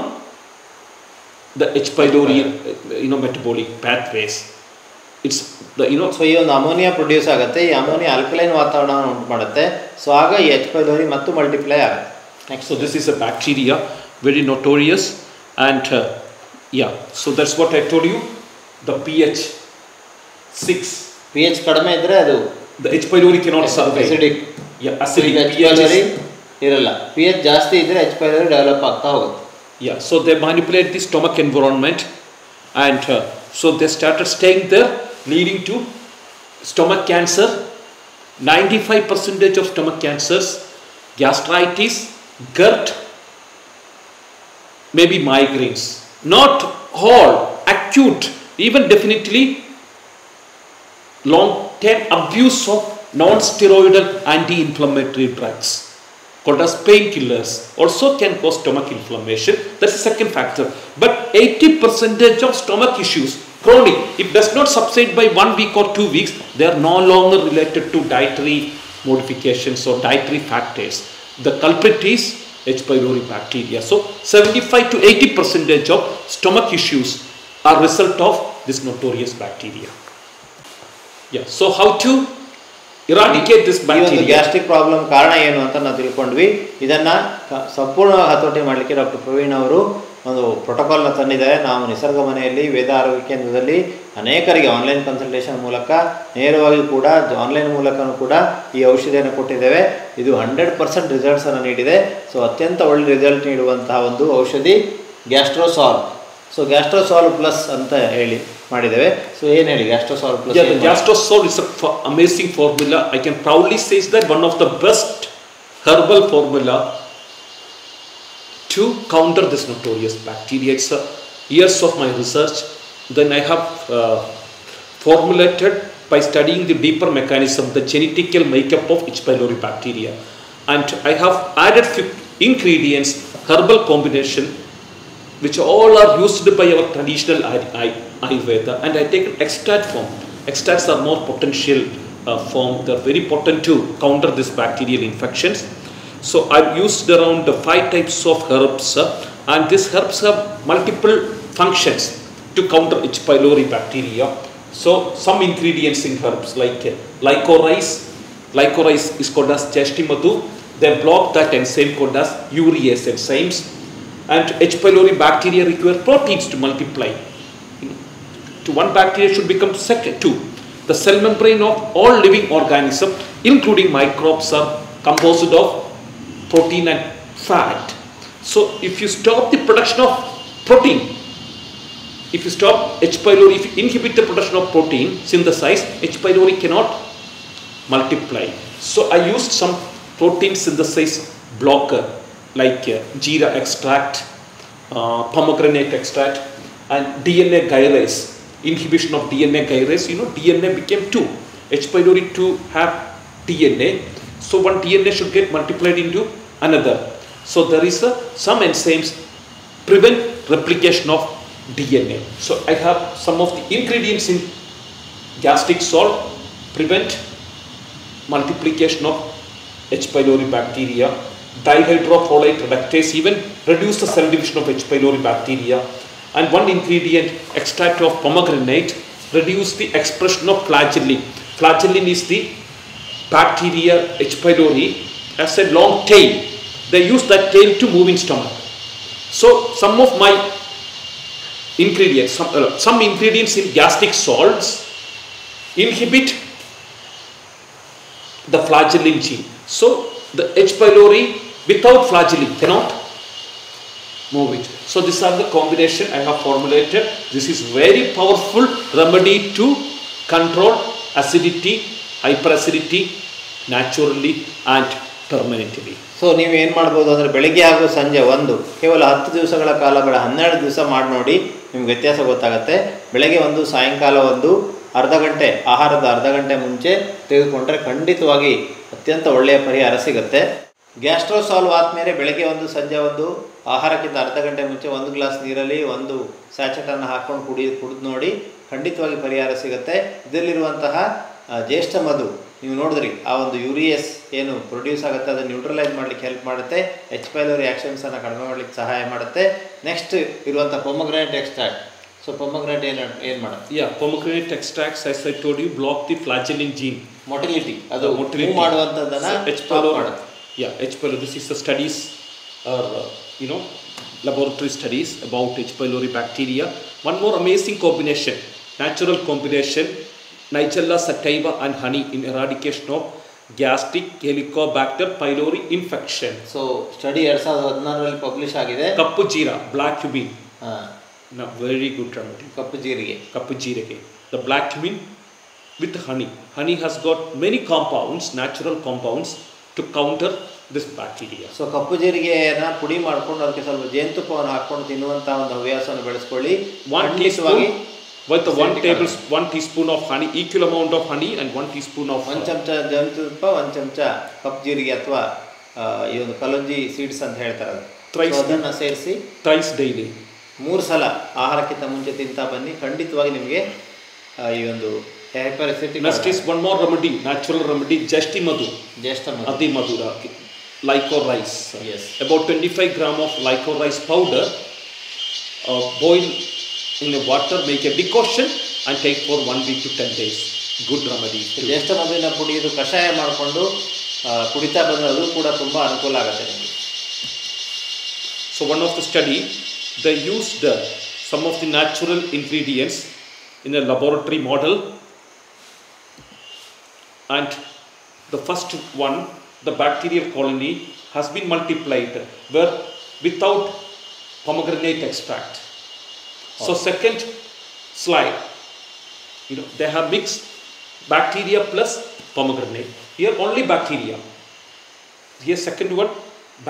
the H. pylori metabolic pathways. It's the so ಈ ಒಂದು ammonia produce ಆಗುತ್ತೆ. ಈ ammonia alkaline ವಾತಾವರಣವನ್ನು ಉಂಟು ಮಾಡುತ್ತೆ. So ಆಗ ಈ H. pylori ಮತ್ತು ಮಲ್ಟಿಪ್ಲೈ ಆಗುತ್ತೆ. Next, so this is a bacteria, very notorious, and so that's what I told you. The pH 6. pH ಕಡಿಮೆ ಇದ್ರೆ ಅದು The H. pylori cannot survive. acidic. Yeah, acidic. H. pylori ಇರಲ್ಲ. pH ಜಾಸ್ತಿ ಇದ್ರೆ H. pylori develop ಆಗ್ತಾ ಹೋಗುತ್ತೆ. Yeah, so they manipulate the stomach environment, and so they started staying there, leading to stomach cancer. 95% of stomach cancers, gastritis, gut, maybe migraines. Not all acute, even definitely long-term abuse of non-steroidal anti-inflammatory drugs called as painkillers also can cause stomach inflammation. That's the second factor. But 80% of stomach issues, chronic, it does not subside by 1 week or 2 weeks. They are no longer related to dietary modifications or dietary factors. The culprit is H. pylori bacteria. So 75 to 80% of stomach issues are result of this notorious bacteria. Yeah. So how to eradicate this bacteria? Gastric problem ಕಾರಣ ಏನು ಅಂತ ನಾವು ತಿಳ್ಕೊಂಡ್ವಿ. ಇದನ್ನು ಸಂಪೂರ್ಣವಾಗಿ ಹತೋಟಿ ಮಾಡಲಿಕ್ಕೆ doctor Praveen ಅವರು ಒಂದು ಪ್ರೋಟೋಕಾಲ್ನ ತಂದಿದ್ದಾರೆ. ನಾವು ನಿಸರ್ಗ ಮನೆಯಲ್ಲಿ ವೇದ ಆರೋಗ್ಯ ಕೇಂದ್ರದಲ್ಲಿ ಅನೇಕರಿಗೆ ಆನ್ಲೈನ್ ಕನ್ಸಲ್ಟೇಷನ್ ಮೂಲಕ ನೇರವಾಗಿ ಕೂಡ ಆನ್ಲೈನ್ ಮೂಲಕನೂ ಕೂಡ ಈ ಔಷಧಿಯನ್ನು ಕೊಟ್ಟಿದ್ದೇವೆ. ಇದು 100% ರಿಸಲ್ಟ್ಸನ್ನು ನೀಡಿದೆ. ಸೊ ಅತ್ಯಂತ ಒಳ್ಳೆ ರಿಸಲ್ಟ್ ನೀಡುವಂತಹ ಒಂದು ಔಷಧಿ ಗ್ಯಾಸ್ಟ್ರೋಸಾಲ್. ಸೊ ಗ್ಯಾಸ್ಟ್ರೋಸಾಲ್ ಪ್ಲಸ್ ಅಂತ ಹೇಳಿ ಮಾಡಿದ್ದೇವೆ. ಸೊ ಏನು ಹೇಳಿ ಗ್ಯಾಸ್ಟ್ರೋಸಾಲ್ plus? Yeah, the Gastrosol is an amazing formula. I can proudly say that one of the best herbal formula to counter this notorious bacteria. It's years of my research. Then I have formulated by studying the deeper mechanism, the genetical makeup of H. pylori bacteria, and I have added few ingredients, herbal combination, which all are used by our traditional Ayurveda, and I take an extract form. Extracts are more potential form. They are very potent to counter this bacterial infections. So I've used around 5 types of herbs, and these herbs have multiple functions to counter H. pylori bacteria. So some ingredients in herbs like licorice. Licorice is called as chestimadu. They block that enzyme called as urease enzymes. And H. pylori bacteria require proteins to multiply. To one bacteria should become second. 2. The cell membrane of all living organisms, including microbes, are composed of protein and fat. So if you stop the production of protein, if you stop H. pylori, if you inhibit the production of protein synthesize, H. pylori cannot multiply. So I used some protein synthesis blocker like jeera extract, pomegranate extract, and DNA gyrase. Inhibition of DNA gyrase. You know, DNA became 2. H. pylori 2 have DNA. So one DNA should get multiplied into another. So there is some enzymes prevent replication of DNA. So I have some of the ingredients in gastric salt prevent multiplication of H. pylori bacteria. Dihydrofolate reductase even reduce the cell division of H. pylori bacteria. And one ingredient, extract of pomegranate, reduce the expression of flagellin. Flagellin is the bacteria H. pylori has a long tail. They use that tail to move in stomach. So some of my ingredients, some ingredients in gastric salts inhibit the flagellin gene. So the H. pylori without flagellin cannot move it. So these are the combination I have formulated. This is very powerful remedy to control acidity, hyperacidity naturally and permanently. So ನೀವು ಏನು ಮಾಡ್ಬೋದು ಅಂದರೆ ಬೆಳಿಗ್ಗೆ ಹಾಗೂ ಸಂಜೆ ಕೇವಲ 10 ದಿವಸಗಳ ಕಾಲ ಬೇಡ, 12 ದಿವಸ ಮಾಡಿ ನೋಡಿ, ನಿಮ್ಗೆ ವ್ಯತ್ಯಾಸ ಗೊತ್ತಾಗುತ್ತೆ. ಬೆಳಗ್ಗೆ ಸಾಯಂಕಾಲ ಅರ್ಧ ಗಂಟೆ, ಆಹಾರದ ಅರ್ಧ ಗಂಟೆ ಮುಂಚೆ ತೆಗೆದುಕೊಂಡ್ರೆ ಖಂಡಿತವಾಗಿ ಅತ್ಯಂತ ಒಳ್ಳೆಯ ಪರಿಹಾರ ಸಿಗುತ್ತೆ. ಗ್ಯಾಸ್ಟ್ರೋಸಾಲ್ವ್ ಆದಮೇಲೆ ಬೆಳಗ್ಗೆ ಸಂಜೆ ಆಹಾರಕ್ಕಿಂತ ಅರ್ಧ ಗಂಟೆ ಮುಂಚೆ 1 ಗ್ಲಾಸ್ ನೀರಲ್ಲಿ 1 ಸ್ಯಾಚೆಟನ್ನು ಹಾಕ್ಕೊಂಡು ಕುಡಿದು ನೋಡಿ, ಖಂಡಿತವಾಗಿ ಪರಿಹಾರ ಸಿಗುತ್ತೆ. ಇದರಲ್ಲಿರುವಂತಹ ಜ್ಯೇಷ್ಠ ಮಧು ನೀವು ನೋಡಿದ್ರಿ, ಆ ಯೂರಿಯಸ್ ಏನು ಪ್ರೊಡ್ಯೂಸ್ ಆಗುತ್ತೆ ಅದನ್ನು ನ್ಯೂಟ್ರಲೈಸ್ ಮಾಡಲಿಕ್ಕೆ ಹೆಲ್ಪ್ ಮಾಡುತ್ತೆ. H. pylori ಆ್ಯಕ್ಷನ್ಸನ್ನು ಕಡಿಮೆ ಮಾಡಲಿಕ್ಕೆ ಸಹಾಯ ಮಾಡುತ್ತೆ. ನೆಕ್ಸ್ಟ್ ಇರುವಂಥ ಪೊಮಗ್ರಾನೇಟ್ ಎಕ್ಸ್ಟ್ರಾಕ್ಟ್. ಸೊ ಪೊಮಗ್ರಾನೇಟ್ ಏನು ಮಾಡುತ್ತೆ? Pomegranate extracts, as I told you, block the flagellin gene. Motility ಅದು ಮಾಡುವಂಥದ್ದನ್ನು H. pylori ಮಾಡುತ್ತೆ. H. pylori, this is the studies or laboratory studies about H. pylori bacteria. One more amazing combination, natural combination, Nigella sativa and honey in eradication of gastric helicobacter pylori infection. So study 2016ರಲ್ಲಿ publish ಆಗಿದೆ. ಕಪ್ಪು jeera, black cumin. ಹಾಂ, very good remedy. ಕಪ್ಪು ಜೀರಿಗೆ. Kappu jeerage. The black cumin with honey. Honey has got many compounds, natural compounds to counter this bacteria. So ಕಪ್ಪು ಜೀರಿಗೆಯನ್ನು ಪುಡಿ ಮಾಡ್ಕೊಂಡು ಅದಕ್ಕೆ ಸ್ವಲ್ಪ ಜೇನುತುಪ್ಪವನ್ನು ಹಾಕ್ಕೊಂಡು ತಿನ್ನುವಂಥ ಒಂದು ಹವ್ಯಾಸವನ್ನು ಬೆಳೆಸ್ಕೊಳ್ಳಿ. One teaspoon with 1 teaspoon of honey, equal amount of honey and 1 teaspoon of 1 ಚಮಚ ಜೇನುತುಪ್ಪ, 1 ಚಮಚ ಕಪ್ಪು ಜೀರಿಗೆ ಅಥವಾ ಈ ಒಂದು ಕಲಂಜಿ ಸೀಡ್ಸ್ ಅಂತ ಹೇಳ್ತಾರೆ, ಅದನ್ನು ಸೇರಿಸಿ thrice daily 3 ಸಲ ಆಹಾರಕ್ಕಿಂತ ಮುಂಚೆ ತಿಂತಾ ಬನ್ನಿ. ಖಂಡಿತವಾಗಿ ನಿಮಗೆ ಈ ಒಂದು hyper-acidity. Next is one more remedy, natural remedy, Jeshti Madhu. Adi Madhura, licorice. Yes. About 25 gram of licorice powder, boil in the water, make a decoction and take for 1 week to 10 days. Good remedy. ಜ್ಯೇಷ್ಠ ಮಧುವಿನ ಪುಡಿ ಇದು ಕಷಾಯ ಮಾಡಿಕೊಂಡು ಕುಡಿತಾ ಬಂದರೆ ಅದು ಕೂಡ ತುಂಬ ಅನುಕೂಲ ಆಗುತ್ತೆ ನಿಮಗೆ. So one of the study, they used some of the natural ingredients in a laboratory model, and the first one, the bacterial colony has been multiplied where without pomegranate extract. So second slide, they have mixed bacteria plus pomegranate. Here only bacteria. Here second one,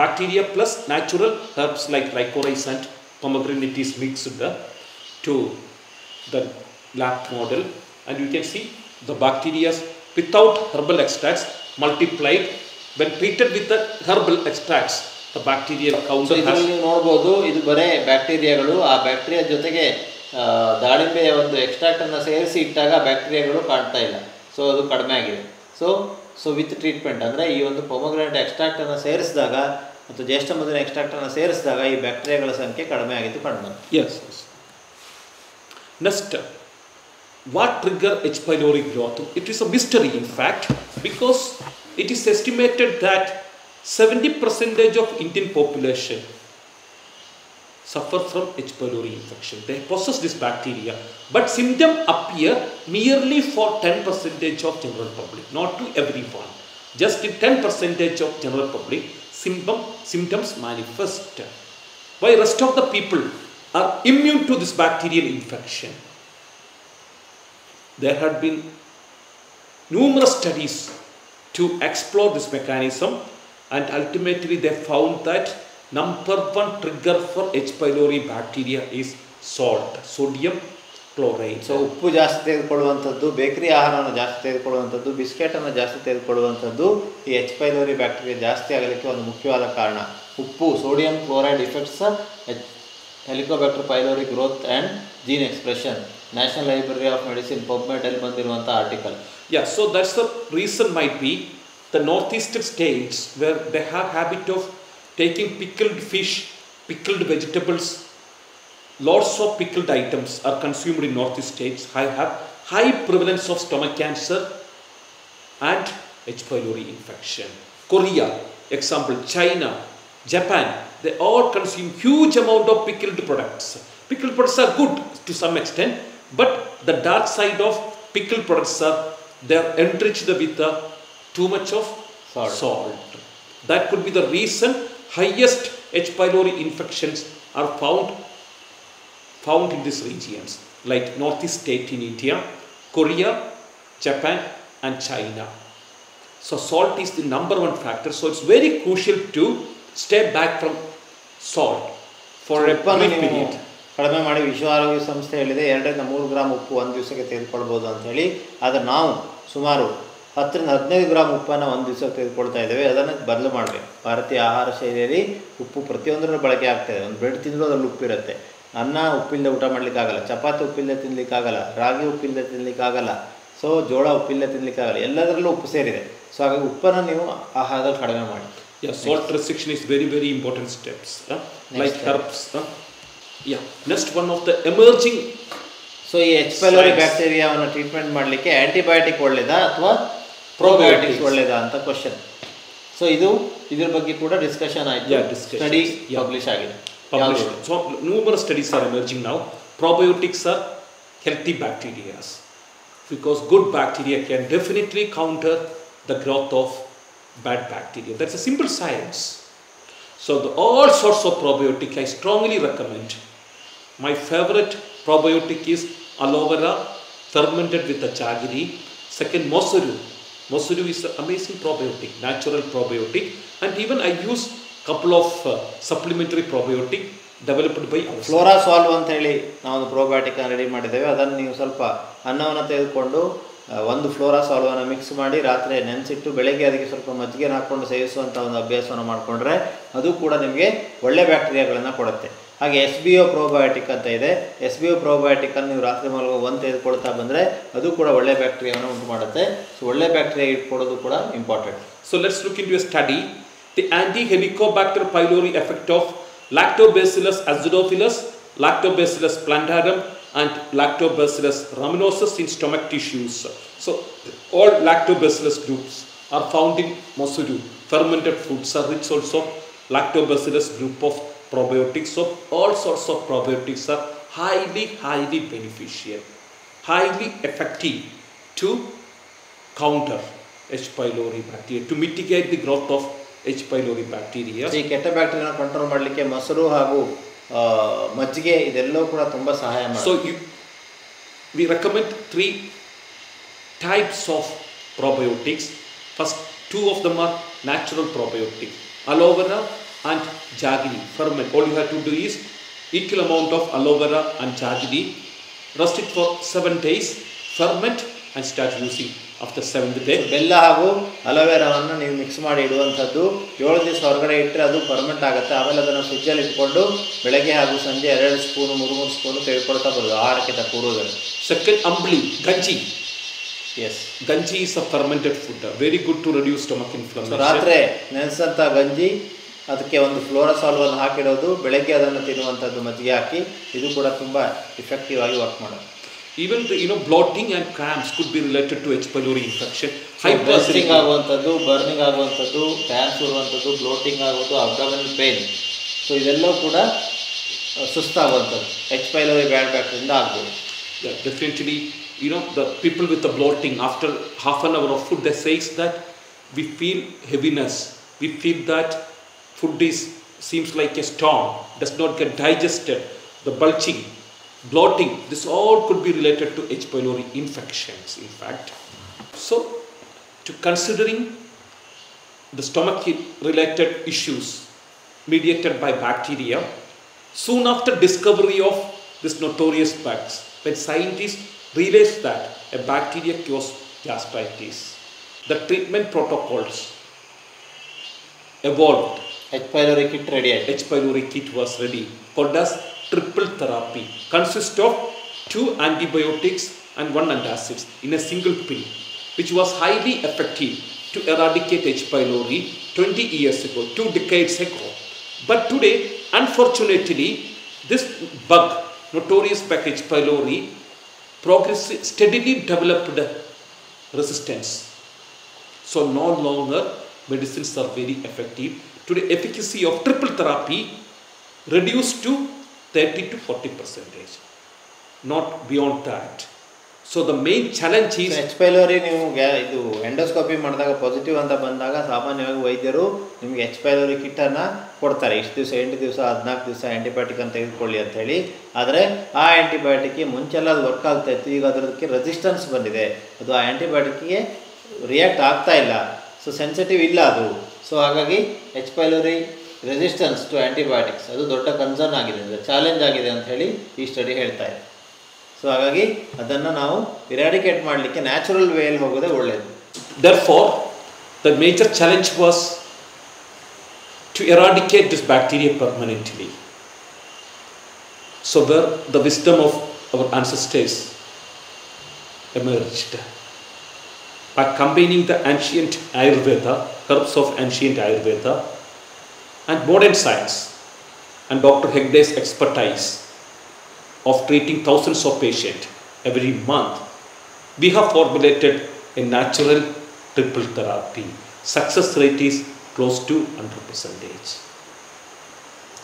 bacteria plus natural herbs like licorice and pomegranate is mixed to the lab model, and you can see the bacteria without herbal extracts multiplied when treated with the herbal extracts. The bacterial count has, ನೀವು ನೋಡ್ಬೋದು, ಇದು ಬರೇ ಬ್ಯಾಕ್ಟೀರಿಯಾಗಳು. ಆ bacteria ಜೊತೆಗೆ ದಾಳಿಂಬೆಯ ಒಂದು ಎಕ್ಸ್ಟ್ರಾಕ್ಟನ್ನು ಸೇರಿಸಿ ಇಟ್ಟಾಗ ಬ್ಯಾಕ್ಟೀರಿಯಾಗಳು ಕಾಣ್ತಾ ಇಲ್ಲ. ಸೊ ಅದು ಕಡಿಮೆ ಆಗಿದೆ. ಸೊ ವಿತ್ ಟ್ರೀಟ್ಮೆಂಟ್ ಅಂದರೆ ಈ ಒಂದು ಪೊಮೊಗ್ರಾನೇಟ್ ಎಕ್ಸ್ಟ್ರಾಕ್ಟನ್ನು ಸೇರಿಸಿದಾಗ ಮತ್ತು ಜ್ಯೇಷ್ಠ ಮಧುವಿನ ಎಕ್ಸ್ಟ್ರಾಕ್ಟನ್ನು ಸೇರಿಸಿದಾಗ ಈ ಬ್ಯಾಕ್ಟೀರಿಯಾಗಳ ಸಂಖ್ಯೆ ಕಡಿಮೆ ಆಗಿದ್ದು ಕಂಡು. Yes. Next, what trigger H. pylori growth? It is a mystery in fact, because it is estimated that 70% of Indian population suffer from H. pylori infection. They possess this bacteria, but symptoms appear merely for 10% of general public, not to everyone. Just in 10% of general public, symptoms manifest. Why rest of the people are immune to this bacterial infection? There had been numerous studies to explore this mechanism, and ultimately they found that number one trigger for H. pylori bacteria is salt, sodium chloride. So ಉಪ್ಪು ಜಾಸ್ತಿ ತೆಗೆದುಕೊಳ್ಳುವಂಥದ್ದು, bakery ಆಹಾರವನ್ನು ಜಾಸ್ತಿ ತೆಗೆದುಕೊಳ್ಳುವಂಥದ್ದು, ಬಿಸ್ಕೆಟನ್ನು ಜಾಸ್ತಿ ತೆಗೆದುಕೊಳ್ಳುವಂಥದ್ದು ಈ H. pylori bacteria ಜಾಸ್ತಿ ಆಗಲಿಕ್ಕೆ ಒಂದು ಮುಖ್ಯವಾದ ಕಾರಣ. ಉಪ್ಪು, sodium chloride effects helicobacter pylori growth and gene expression, national library of medicine ಪಬ್ಮೆಡಲ್ಲಿ ಬಂದಿರುವಂಥ article. Yeah, so that's the reason might be the northeastern states where they have habit of taking pickled fish, pickled vegetables, lots of pickled items are consumed in northeast states. Have high prevalence of stomach cancer and H. pylori infection. Korea, example, China, Japan, they all consume huge amount of pickled products. Pickled products are good to some extent, but the dark side of pickled products are they are enriched with too much of salt. That could be the reason highest H. pylori infections are found in these regions like northeast state in India, Korea, Japan and China. So salt is the number one factor, so it's very crucial to stay back from salt for a brief period. ಕಡಿಮೆ ಮಾಡಿ ವಿಶ್ವ ಆರೋಗ್ಯ ಸಂಸ್ಥೆ ಹೇಳಿದೆ 2-3 gram ಉಪ್ಪು ಒಂದು ದಿವಸಕ್ಕೆ ತೆಗೆದುಕೊಳ್ಬೋದು ಅಂಥೇಳಿ. ಆದರೆ ನಾವು ಸುಮಾರು 10-15 ಗ್ರಾಮ್ ಉಪ್ಪನ್ನು ಒಂದು ದಿವಸಕ್ಕೆ ತೆಗೆದುಕೊಳ್ತಾ ಇದ್ದೇವೆ. ಅದನ್ನು ಬದಲು ಮಾಡಬೇಕು. ಭಾರತೀಯ ಆಹಾರ ಶೈಲಿಯಲ್ಲಿ ಉಪ್ಪು ಪ್ರತಿಯೊಂದರಲ್ಲೂ ಬಳಕೆ ಆಗ್ತಾಯಿದೆ. ಒಂದು ಬ್ರೆಡ್ ತಿಂದರೂ ಅದರಲ್ಲಿ ಉಪ್ಪಿರುತ್ತೆ. ಅನ್ನ ಉಪ್ಪಿಲ್ಲದೆ ಊಟ ಮಾಡಲಿಕ್ಕಾಗಲ್ಲ, ಚಪಾತಿ ಉಪ್ಪಿಲ್ಲದೆ ತಿನ್ನಲಿಕ್ಕಾಗಲ್ಲ, ರಾಗಿ ಉಪ್ಪಿಲ್ಲದೆ ತಿನ್ನಲಿಕ್ಕಾಗಲ್ಲ, ಸೊ ಜೋಳ ಉಪ್ಪಿಲ್ಲದೆ ತಿನ್ನಲಿಕ್ಕಾಗಲ್ಲ, ಎಲ್ಲದರಲ್ಲೂ ಉಪ್ಪು ಸೇರಿದೆ. ಸೊ ಹಾಗಾಗಿ ಉಪ್ಪನ್ನು ನೀವು ಆಹಾರದಲ್ಲಿ ಕಡಿಮೆ ಮಾಡಿ. Salt restriction is very, very important steps, like herbs. Next one of the emerging. So ಈ H. pylori ಬ್ಯಾಕ್ಟೀರಿಯಾವನ್ನು ಟ್ರೀಟ್ಮೆಂಟ್ ಮಾಡಲಿಕ್ಕೆ ಆ್ಯಂಟಿಬಯೋಟಿಕ್ ಒಳ್ಳೆಯದಾ ಅಥವಾ ಪ್ರೋಬಯೋಟಿಕ್ಸ್ ಒಳ್ಳೆಯದಾ ಅಂತ ಕ್ವಶನ್. ಸೊ ಇದ್ರ ಬಗ್ಗೆ ಕೂಡ ಡಿಸ್ಕಷನ್ ಆಯಿತು, ಸ್ಟಡಿ ಪಬ್ಲಿಷ್ ಆಗಿದೆ. So numerous studies are emerging now. Probiotics are healthy bacteria. because good bacteria can definitely counter the growth of bad bacteria. That's a simple science. So all sorts of probiotic I strongly recommend. My favorite probiotic is aloe vera fermented with a jaggery. Second, mosuru. Mosuru is an amazing probiotic, natural probiotic, and even I use couple of supplementary probiotic developed by Ayush. Flora solve ಅಂತ ಹೇಳಿ ನಾವು probiotic ready ಮಾಡಿದ್ದೇವೆ. ಅದನ್ನು ನೀವು ಸ್ವಲ್ಪ ಅನ್ನವನ್ನು ತೆಗೆದುಕೊಂಡು ಒಂದು ಫ್ಲೋರಾ ಸಾಲ್ವನ್ನು ಮಿಕ್ಸ್ ಮಾಡಿ ರಾತ್ರಿ ನೆನೆಸಿಟ್ಟು ಬೆಳಗ್ಗೆ ಅದಕ್ಕೆ ಸ್ವಲ್ಪ ಮಜ್ಜಿಗೆ ಹಾಕ್ಕೊಂಡು ಸೇವಿಸುವಂಥ ಒಂದು ಅಭ್ಯಾಸವನ್ನು ಮಾಡಿಕೊಂಡ್ರೆ ಅದು ಕೂಡ ನಿಮಗೆ ಒಳ್ಳೆ ಬ್ಯಾಕ್ಟೀರಿಯಾಗಳನ್ನು ಕೊಡುತ್ತೆ. ಹಾಗೆ SBO ಪ್ರೋಬಯೋಟಿಕ್ ಅಂತ ಇದೆ. SBO ಪ್ರೋಬಯೋಟಿಕನ್ನು ನೀವು ರಾತ್ರಿ ಮಲಗುವ ಒಂದು ತೆಗೆದುಕೊಳ್ತಾ ಬಂದರೆ ಅದು ಕೂಡ ಒಳ್ಳೆ ಬ್ಯಾಕ್ಟೀರಿಯಾವನ್ನು ಉಂಟು ಮಾಡುತ್ತೆ. ಸೊ ಒಳ್ಳೆ ಬ್ಯಾಕ್ಟೀರಿಯಾ ಇಟ್ಕೊಳ್ಳೋದು ಕೂಡ important. So let's look into a study, the anti-helicobacter pylori effect of Lactobacillus acidophilus, Lactobacillus plantarum and Lactobacillus rhamnosus in stomach tissues. So all Lactobacillus groups are found in Mosuru. Fermented foods are rich also Lactobacillus group of probiotics. So all sorts of probiotics are highly beneficial, highly effective to counter H. pylori bacteria, to mitigate the growth of H. pylori bacteria. ಈ ಕೆಟ್ಟ ಬ್ಯಾಕ್ಟೀರಿಯಾನ control ಮಾಡಲಿಕ್ಕೆ ಮೊಸರು ಹಾಗೂ ಮಜ್ಜಿಗೆ ಇದೆಲ್ಲವೂ ಕೂಡ ತುಂಬ ಸಹಾಯ ಮಾಡುತ್ತೆ. So we recommend 3 types of probiotics. First, 2 of them are natural probiotics, aloe vera and jaggery. Ferment. All you have to do is equal amount of aloe vera and jaggery, rest it for 7 days, ferment and start using after 7th day. ಬೆಲ್ಲ ಹಾಗೂ ಅಲೋವೆರಾವನ್ನು ನೀವು mix ಮಾಡಿ ಇಡುವಂಥದ್ದು 7 ದಿವಸ ಹೊರಗಡೆ ಇಟ್ಟರೆ ಅದು permanent ಆಗುತ್ತೆ. ಆಮೇಲೆ ಅದನ್ನು ಫ್ರಿಜ್ಜಲ್ಲಿ ಇಟ್ಕೊಂಡು ಬೆಳಗ್ಗೆ ಹಾಗೂ ಸಂಜೆ 2 ಸ್ಪೂನು 3 ಸ್ಪೂನು ತೆಗೆದುಕೊಳ್ತಾ ಬರೋದು ಆಹಾರಕ್ಕಿಂತ ಪೂರ್ವದಲ್ಲಿ. Second, ambli, ganji. Yes. Ganji is a fermented food, very good to reduce stomach inflammation. ರಾತ್ರಿ ನೆನೆಸಂಥ ಗಂಜಿ ಅದಕ್ಕೆ ಒಂದು ಫ್ಲೋರಾಸಾಲ್ವನ್ನು ಹಾಕಿಡೋದು, ಬೆಳಗ್ಗೆ ಅದನ್ನು ತಿನ್ನುವಂಥದ್ದು ಮಜ್ಜಿಗೆ ಹಾಕಿ, ಇದು ಕೂಡ ತುಂಬ ಇಫೆಕ್ಟಿವ್ ಆಗಿ ವರ್ಕ್ ಮಾಡೋದು. Even the, bloating and cramps could be related to H. pylori infection. Hypertension ಆಗುವಂಥದ್ದು, ಬರ್ನಿಂಗ್ ಆಗುವಂಥದ್ದು, ಕ್ರ್ಯಾಂಪ್ಸ್ ಇರುವಂಥದ್ದು, ಬ್ಲೋಟಿಂಗ್ ಆಗೋದು, ಅಬ್ಡಮಿನಲ್ ಪೇನ್, ಸೊ ಇದೆಲ್ಲವೂ ಕೂಡ ಸುಸ್ತಾಗುವಂಥದ್ದು H. pylori ಬ್ಯಾಡ್ ಬ್ಯಾಕ್ಟೀರಿಯಿಂದ ಆಗ್ಬೋದು. Definitely, the people with the bloating, after half an hour of food, they say that we feel heaviness, we feel that food seems like a stone, does not get digested, the bulging, bloating, this all could be related to H. pylori infections, in fact. So, to considering the stomach related issues mediated by bacteria, soon after discovery of this notorious bugs, when scientists realized that a bacteria causes gastritis, the treatment protocols evolved. H. pylori kit ready. H. pylori kit was ready, called as triple therapy, consists of 2 antibiotics and 1 antacids in a single pill, which was highly effective to eradicate H. pylori 20 years ago, 2 decades ago. But today, unfortunately, this bug, notorious bug H. pylori, steadily developed resistance. So no longer medicines are very effective. Today, efficacy of triple therapy reduced to 30 to 40%, not beyond that. So the main challenge is H. pylori ನೀವು ಇದು endoscopy ಮಾಡಿದಾಗ positive ಅಂತ ಬಂದಾಗ ಸಾಮಾನ್ಯವಾಗಿ ವೈದ್ಯರು ನಿಮಗೆ H. pylori kit ಅನ್ನು ಕೊಡ್ತಾರೆ. ಇಷ್ಟು ದಿವಸ 8 ದಿವಸ 14 ದಿವಸ ಆ್ಯಂಟಿಬಯೋಟಿಕ್ ಅಂತ ತೆಗೆದುಕೊಳ್ಳಿ ಅಂತ ಹೇಳಿ. ಆದರೆ ಆ ಆ್ಯಂಟಿಬಯೋಟಿಕ್ಗೆ ಮುಂಚೆಲ್ಲ ಅದು ವರ್ಕ್ ಆಗ್ತಾ ಇತ್ತು, ಈಗ ಅದಕ್ಕೆ ರೆಸಿಸ್ಟೆನ್ಸ್ ಬಂದಿದೆ, ಅದು ಆ ಆ್ಯಂಟಿಬಯೋಟಿಕ್ಗೆ ರಿಯಾಕ್ಟ್ ಆಗ್ತಾ ಇಲ್ಲ, ಸೊ ಸೆನ್ಸಿಟಿವ್ ಇಲ್ಲ ಅದು. ಸೊ ಹಾಗಾಗಿ H. pylori resistance to antibiotics ಅದು ದೊಡ್ಡ ಕನ್ಸರ್ನ್ ಆಗಿದೆ, ಚಾಲೆಂಜ್ ಆಗಿದೆ ಅಂತ ಹೇಳಿ ಈ ಸ್ಟಡಿ ಹೇಳ್ತಾ ಇದೆ. ಸೊ ಹಾಗಾಗಿ ಅದನ್ನು ನಾವು ಇರಾಡಿಕೇಟ್ ಮಾಡಲಿಕ್ಕೆ ನ್ಯಾಚುರಲ್ ವೇಯಲ್ಲಿ ಹೋಗೋದೇ ಒಳ್ಳೆಯದು. Therefore, the major challenge was to eradicate this bacteria permanently. So where the wisdom of our ancestors emerged, by combining the ancient Ayurveda, herbs of ancient Ayurveda, and modern science, and Dr. Hegde's expertise of treating thousands of patients every month, we have formulated a natural triple therapy. Success rate is close to 100%.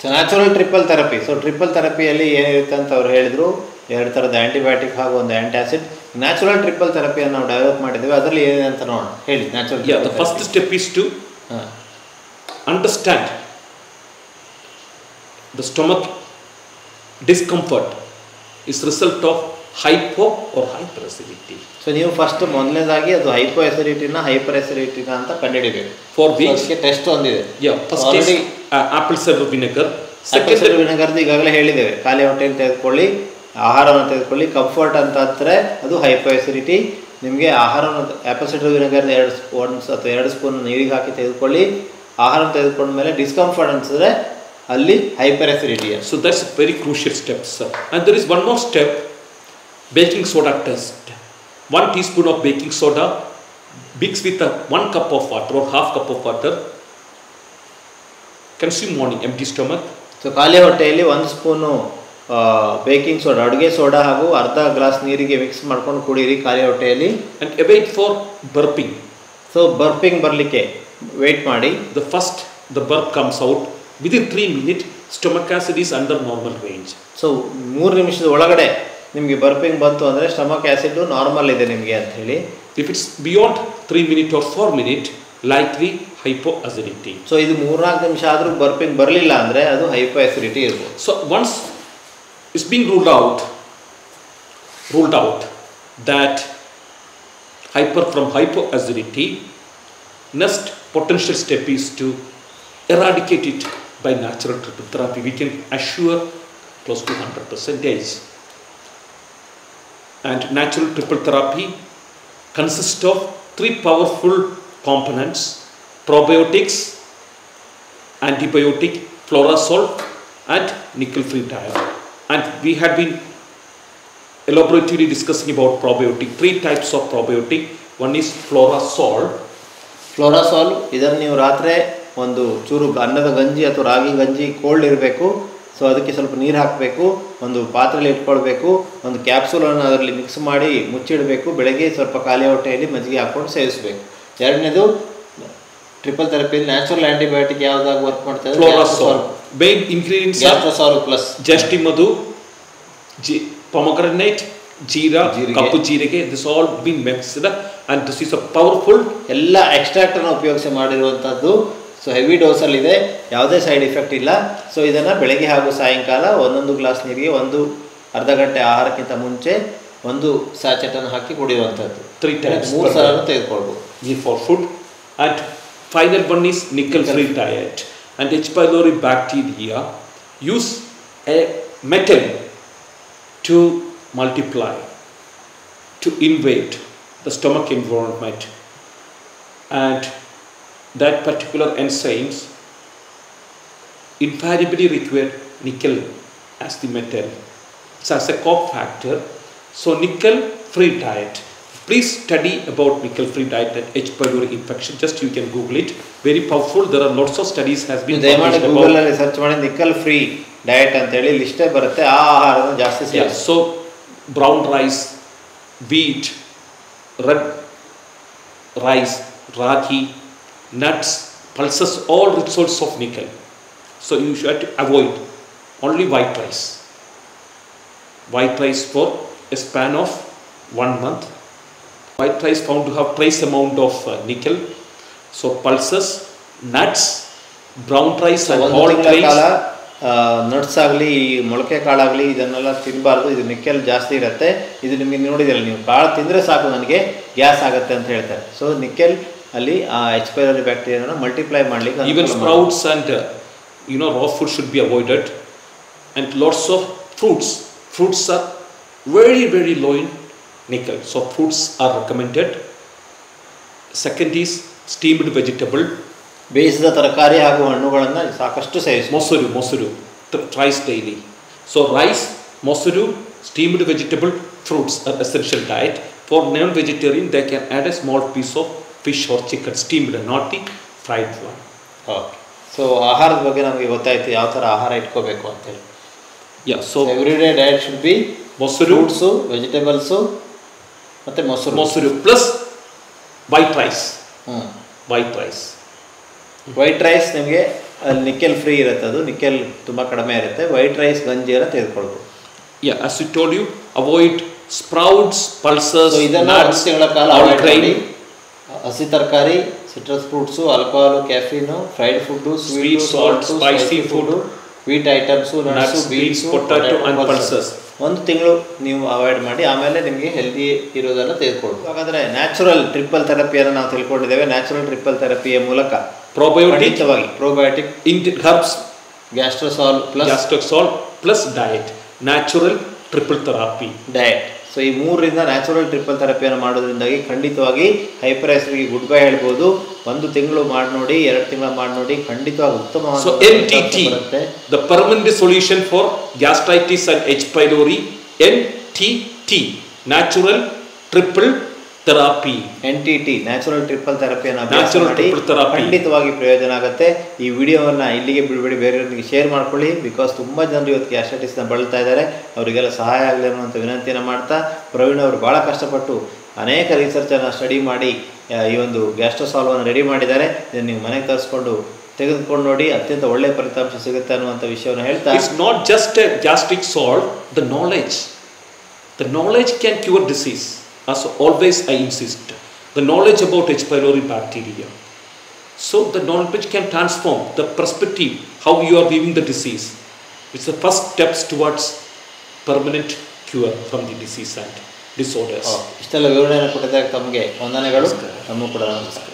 So natural triple therapy. So triple ಥೆರಪಿಯಲ್ಲಿ ಏನಿರುತ್ತೆ ಅಂತ ಅವ್ರು ಹೇಳಿದರು, 2 ಥರದ antibiotic ಹಾಗೂ ಒಂದು antacid, natural triple ಥೆರಪಿಯನ್ನು ನಾವು develop ಮಾಡಿದ್ದೇವೆ, ಅದರಲ್ಲಿ ಏನಿದೆ ಅಂತ ನೋಡೋಣ. ಹೇಳಿ. Natural the first step is to understand the stomach discomfort is result of hypo or hyperacidity. So ನೀವು ಫಸ್ಟ್ ಮೊದಲನೇದಾಗಿ ಅದು ಹೈಪೋ ಎಸಿಡಿಟಿನ ಹೈಪರ್ ಎಸಿಡಿಟಿನ ಅಂತ ಕಂಡುಹಿಡಿಬೇಕು. ಫಾರ್ which ಟೆಸ್ಟ್ ಒಂದಿದೆ. First is apple cider vinegar. Apple cider ವಿನೆಗರ್ದು ಈಗಾಗಲೇ ಹೇಳಿದ್ದೇವೆ. ಖಾಲಿ ಹೊಟ್ಟೆಯಲ್ಲಿ ತೆಗೆದುಕೊಳ್ಳಿ, ಆಹಾರವನ್ನು ತೆಗೆದುಕೊಳ್ಳಿ. ಕಂಫರ್ಟ್ ಅಂತ ಅಂದರೆ ಅದು ಹೈಪೋ ಎಸಿಡಿಟಿ. ನಿಮಗೆ ಆಹಾರವನ್ನು ಆಪಲ್ ಸಿಡರ್ ವಿನೆಗರ್ 2 ಸ್ಪೂನ್ ನೀರಿಗೆ ಹಾಕಿ ತೆಗೆದುಕೊಳ್ಳಿ. ಆಹಾರ ತೆಗೆದುಕೊಂಡ ಮೇಲೆ ಡಿಸ್ಕಂಫರ್ಟ್ ಅನಿಸಿದ್ರೆ ಅಲ್ಲಿ hyper acidity. So that's very crucial steps. And there is one more step, baking soda test. 1 teaspoon of baking soda mixed with 1 cup of water or half cup of water. Consume morning, empty stomach. So ಖಾಲಿ ಹೊಟ್ಟೆಯಲ್ಲಿ 1 spoon baking soda, ಅಡುಗೆ soda ಹಾಗೂ ಅರ್ಧ glass ನೀರಿಗೆ mix ಮಾಡ್ಕೊಂಡು ಕುಡೀರಿ ಖಾಲಿ ಹೊಟ್ಟೆಯಲ್ಲಿ. And await for burping. So burping ಬರಲಿಕ್ಕೆ ವೇಟ್ ಮಾಡಿ. The burp comes out within 3 minutes. Stomach acid is under normal range. So 3 ನಿಮಿಷದ ಒಳಗಡೆ ನಿಮಗೆ ಬರ್ಪಿಂಗ್ ಬಂತು ಅಂದರೆ ಸ್ಟಮಕ್ ಆ್ಯಸಿಡ್ ನಾರ್ಮಲ್ ಇದೆ ನಿಮಗೆ ಅಂತ ಹೇಳಿ. If it's beyond 3 minutes or 4 minutes, likely hypoacidity. So ಇದು 3-4 ನಿಮಿಷ ಆದರೂ ಬರ್ಪಿಂಗ್ ಬರಲಿಲ್ಲ ಅಂದರೆ ಅದು ಹೈಪೋ ಆಸಿಡಿಟಿ ಇರ್ಬೋದು. So once it's being ruled out that from hypoacidity, next potential step is to eradicate it by natural triple therapy. We can assure close to 100%. And natural triple therapy consists of 3 powerful components: probiotics, antibiotic, florazole, and nickel-free diet. And we had been elaborately discussing about probiotic. 3 types of probiotic. One is florazole. ಇದನ್ನು ನೀವು ರಾತ್ರಿ ಒಂದು ಚೂರು ಅನ್ನದ ಗಂಜಿ ಅಥವಾ ರಾಗಿ ಗಂಜಿ cold ಇರಬೇಕು. ಸೊ ಅದಕ್ಕೆ ಸ್ವಲ್ಪ ನೀರು ಹಾಕಬೇಕು, ಒಂದು ಪಾತ್ರೆಯಲ್ಲಿ ಇಟ್ಕೊಳ್ಬೇಕು, ಒಂದು ಕ್ಯಾಪ್ಸೂಲನ್ನು ಅದರಲ್ಲಿ ಮಿಕ್ಸ್ ಮಾಡಿ ಮುಚ್ಚಿಡಬೇಕು. ಬೆಳಗ್ಗೆ ಸ್ವಲ್ಪ ಖಾಲಿ ಹೊಟ್ಟೆಯಲ್ಲಿ ಮಜ್ಜಿಗೆ ಹಾಕ್ಕೊಂಡು ಸೇವಿಸಬೇಕು. ಎರಡನೇದು ಟ್ರಿಪಲ್ ಥೆರಪಿಯಲ್ಲಿ ನ್ಯಾಚುರಲ್ ಆಂಟಿಬಯೋಟಿಕ್ ಯಾವುದಾಗಿ ವರ್ಕ್ ಮಾಡ್ತಾರೆ? ಫ್ಲೋರಾಸೋಲ್. ಮೇನ್ ಇಂಗ್ರೀಡಿಯೆಂಟ್ಸ್ ಗ್ಯಾಸ್ಟ್ರೋಸಾಲ್ ಪ್ಲಸ್ ಜಸ್ಟಿ ಮಧು, pomegranate, ಜೀರಾ, ಕಪ್ಪು ಜೀರಿಗೆ. This all been mixed and this is a powerful. ಎಲ್ಲ ಎಕ್ಸ್ಟ್ರಾಕ್ಟನ್ನು ಉಪಯೋಗಿಸಿ ಮಾಡಿರುವಂಥದ್ದು. ಸೊ ಹೆವಿ ಡೋಸಲ್ಲಿದೆ, ಯಾವುದೇ ಸೈಡ್ ಎಫೆಕ್ಟ್ ಇಲ್ಲ. ಸೊ ಇದನ್ನು ಬೆಳಗ್ಗೆ ಹಾಗೂ ಸಾಯಂಕಾಲ 1 ಗ್ಲಾಸ್ ನೀರಿಗೆ ಅರ್ಧ ಗಂಟೆ ಆಹಾರಕ್ಕಿಂತ ಮುಂಚೆ 1 ಸ್ಯಾಚೆಟನ್ನು ಹಾಕಿ ಕುಡಿಯುವಂಥದ್ದು. 3 times 3 ಸಲನೂ ತೆಗೆದುಕೊಳ್ಬೋದು. For food. And final one is nickel-free diet. And H. pylori bacteria use a metal to multiply, to invade the stomach environment, and that particular enzymes invariably require nickel as the metal, so as a cofactor. So nickel-free diet. Please study about nickel-free diet and H. pylori infection. Just you can Google it. Very powerful. There are lots of studies has been published about. Google ಅಲ್ಲಿ search ಮಾಡಿ ನಿಕಲ್ free diet ಅಂತ ಹೇಳಿ ಲಿಸ್ಟೇ ಬರುತ್ತೆ. ಆ ಆಹಾರವನ್ನು ಜಾಸ್ತಿ ಸೇವಿಸಿ. So brown rice, wheat, red rice, ragi, nuts, pulses, all rich sources of nickel. So you should avoid only white rice. White rice for a span of 1 month. White rice found to have trace amount of nickel. So pulses, nuts, brown rice and all grains. Nuts ಆಗಲಿ ಮೊಳಕೆ ಕಾಳಾಗಲಿ ಇದನ್ನೆಲ್ಲ ತಿನ್ನಬಾರ್ದು. ಇದು nickel ಜಾಸ್ತಿ ಇರುತ್ತೆ. ಇದು ನಿಮಗೆ ನೋಡಿದಿಲ್ಲ, ನೀವು ಕಾಳು ತಿಂದರೆ ಸಾಕು ನನಗೆ ಗ್ಯಾಸ್ ಆಗುತ್ತೆ ಅಂತ ಹೇಳ್ತಾರೆ. ಸೊ ನಿಕೆಲ್ ಅಲ್ಲಿ ಆ H. pylori ಬ್ಯಾಕ್ಟೀರಿಯಾನ ಮಲ್ಟಿಪ್ಲೈ ಮಾಡಲಿಕ್ಕೆ. Even sprouts and raw food should be avoided. And lots of fruits are very very low in nickel. So fruits are recommended. Second is steamed vegetable. ಬೇಯಿಸಿದ ತರಕಾರಿ ಹಾಗೂ ಹಣ್ಣುಗಳನ್ನು ಸಾಕಷ್ಟು ಸೇವಿಸಿ. ಮೊಸರು thrice daily. So rice, ಮೊಸರು, steamed vegetable, fruits are essential diet. For non-vegetarian, they can add a small piece of fish or chicken, steamed, not the fried one. Okay. So ಆಹಾರದ ಬಗ್ಗೆ ನಮಗೆ ಗೊತ್ತಾಯಿತು ಯಾವ ಥರ ಆಹಾರ ಇಟ್ಕೋಬೇಕು ಅಂತೇಳಿ. So every day diet should be ಮೊಸರು, ಫ್ರೂಟ್ಸು, ವೆಜಿಟೇಬಲ್ಸು ಮತ್ತು ಮೊಸರು plus white rice. White rice ನಿಮಗೆ ಅಲ್ಲಿ ನಿಕೆಲ್ ಫ್ರೀ ಇರುತ್ತೆ, ಅದು ನಿಕೆಲ್ ತುಂಬ ಕಡಿಮೆ ಇರುತ್ತೆ. ವೈಟ್ ರೈಸ್ ಗಂಜಿಯನ್ನು ತೆಗೆದುಕೊಳ್ಬೋದು. As I told you, avoid sprouts, pulses, ಇದನ್ನು nuts, ತಿಂಗಳ ಕಾಲ all ಅವಾಯ್ಡ್ grain, ಮಾಡಿ. ಹಸಿ ತರಕಾರಿ, citrus fruits, alcohol, caffeine, fried food, sweet, salt, spicy food, wheat items, nuts, beans, potato and pulses. ಒಂದು ತಿಂಗಳು ನೀವು ಅವಾಯ್ಡ್ ಮಾಡಿ, ಆಮೇಲೆ ನಿಮಗೆ ಹೆಲ್ದಿ ಇರೋದನ್ನು ತೆಗೆದುಕೊಳ್ಳಿ. ಹಾಗಾದರೆ ನ್ಯಾಚುರಲ್ ಟ್ರಿಪಲ್ ಥೆರಪಿಯನ್ನು ನಾವು ತಿಳ್ಕೊಂಡಿದ್ದೇವೆ. ನ್ಯಾಚುರಲ್ ಟ್ರಿಪಲ್ ಥೆರಪಿಯ ಮೂಲಕ probiotic herbs, ಗ್ಯಾಸ್ಟ್ರೋಸಾಲ್ plus diet, natural triple therapy. Diet. So ಈ ಮೂರರಿಂದ ನ್ಯಾಚುರಲ್ ಟ್ರಿಪಲ್ ಥೆರಪಿಯನ್ನು ಮಾಡೋದ್ರಿಂದಾಗಿ ಖಂಡಿತವಾಗಿ ಹೈಪರ್ ಆಸಿಡಿಟಿಗೆ ಗುಡ್ ಬೈ ಹೇಳ್ಬೋದು. ಒಂದು ತಿಂಗಳು ಮಾಡಿ ನೋಡಿ, 2 ತಿಂಗಳು ಮಾಡಿ ನೋಡಿ, ಖಂಡಿತವಾಗಿ ಉತ್ತಮವಾದ so NTT, the permanent solution for gastritis and H. pylori, NTT, natural triple therapy. NTT, natural triple ಥೆರಪಿಯನ್ನು ಅಭ್ಯಾಸ ಮಾಡಿ, ಖಂಡಿತವಾಗಿ ಪ್ರಯೋಜನ ಆಗುತ್ತೆ. ಈ ವಿಡಿಯೋವನ್ನು ಇಲ್ಲಿಗೆ ಬಿಡಬೇಡಿ, ಬೇರೆಯವರಿಗೆ ಶೇರ್ ಮಾಡ್ಕೊಳ್ಳಿ. ಬಿಕಾಸ್ ತುಂಬ ಜನರು ಇವತ್ತು ಗ್ಯಾಸ್ಟ್ರೈಟಿಸ್ನ ಬಳಲ್ತಾ ಇದ್ದಾರೆ. ಅವರಿಗೆಲ್ಲ ಸಹಾಯ ಆಗಲಿ ಅನ್ನುವಂಥ ವಿನಂತಿಯನ್ನು ಮಾಡ್ತಾ, ಪ್ರವೀಣ್ ಅವರು ಭಾಳ ಕಷ್ಟಪಟ್ಟು ಅನೇಕ ರಿಸರ್ಚನ್ನು ಸ್ಟಡಿ ಮಾಡಿ ಈ ಒಂದು ಗ್ಯಾಸ್ಟ್ರೋಸಾಲ್ವನ್ನು ರೆಡಿ ಮಾಡಿದ್ದಾರೆ. ಇದನ್ನು ನೀವು ಮನೆಗೆ ತರಿಸ್ಕೊಂಡು ತೆಗೆದುಕೊಂಡು ನೋಡಿ, ಅತ್ಯಂತ ಒಳ್ಳೆಯ ಫಲಿತಾಂಶ ಸಿಗುತ್ತೆ ಅನ್ನುವಂಥ ವಿಷಯವನ್ನು ಹೇಳ್ತಾ, it's not just A gastric salt, the knowledge can cure disease. As always I insist, the knowledge about H. pylori bacteria. So the knowledge can transform the perspective how you are viewing the disease. It's the first steps towards permanent cure from the disease and disorders. ಇಷ್ಟೆಲ್ಲ ವಿವರಣೆಯನ್ನು ಕೊಟ್ಟಿದ್ದಕ್ಕೆ ತಮಗೆ ವಂದನೆಗಳು. ನಮಗೂ ಕೂಡ ನಮಸ್ಕಾರ.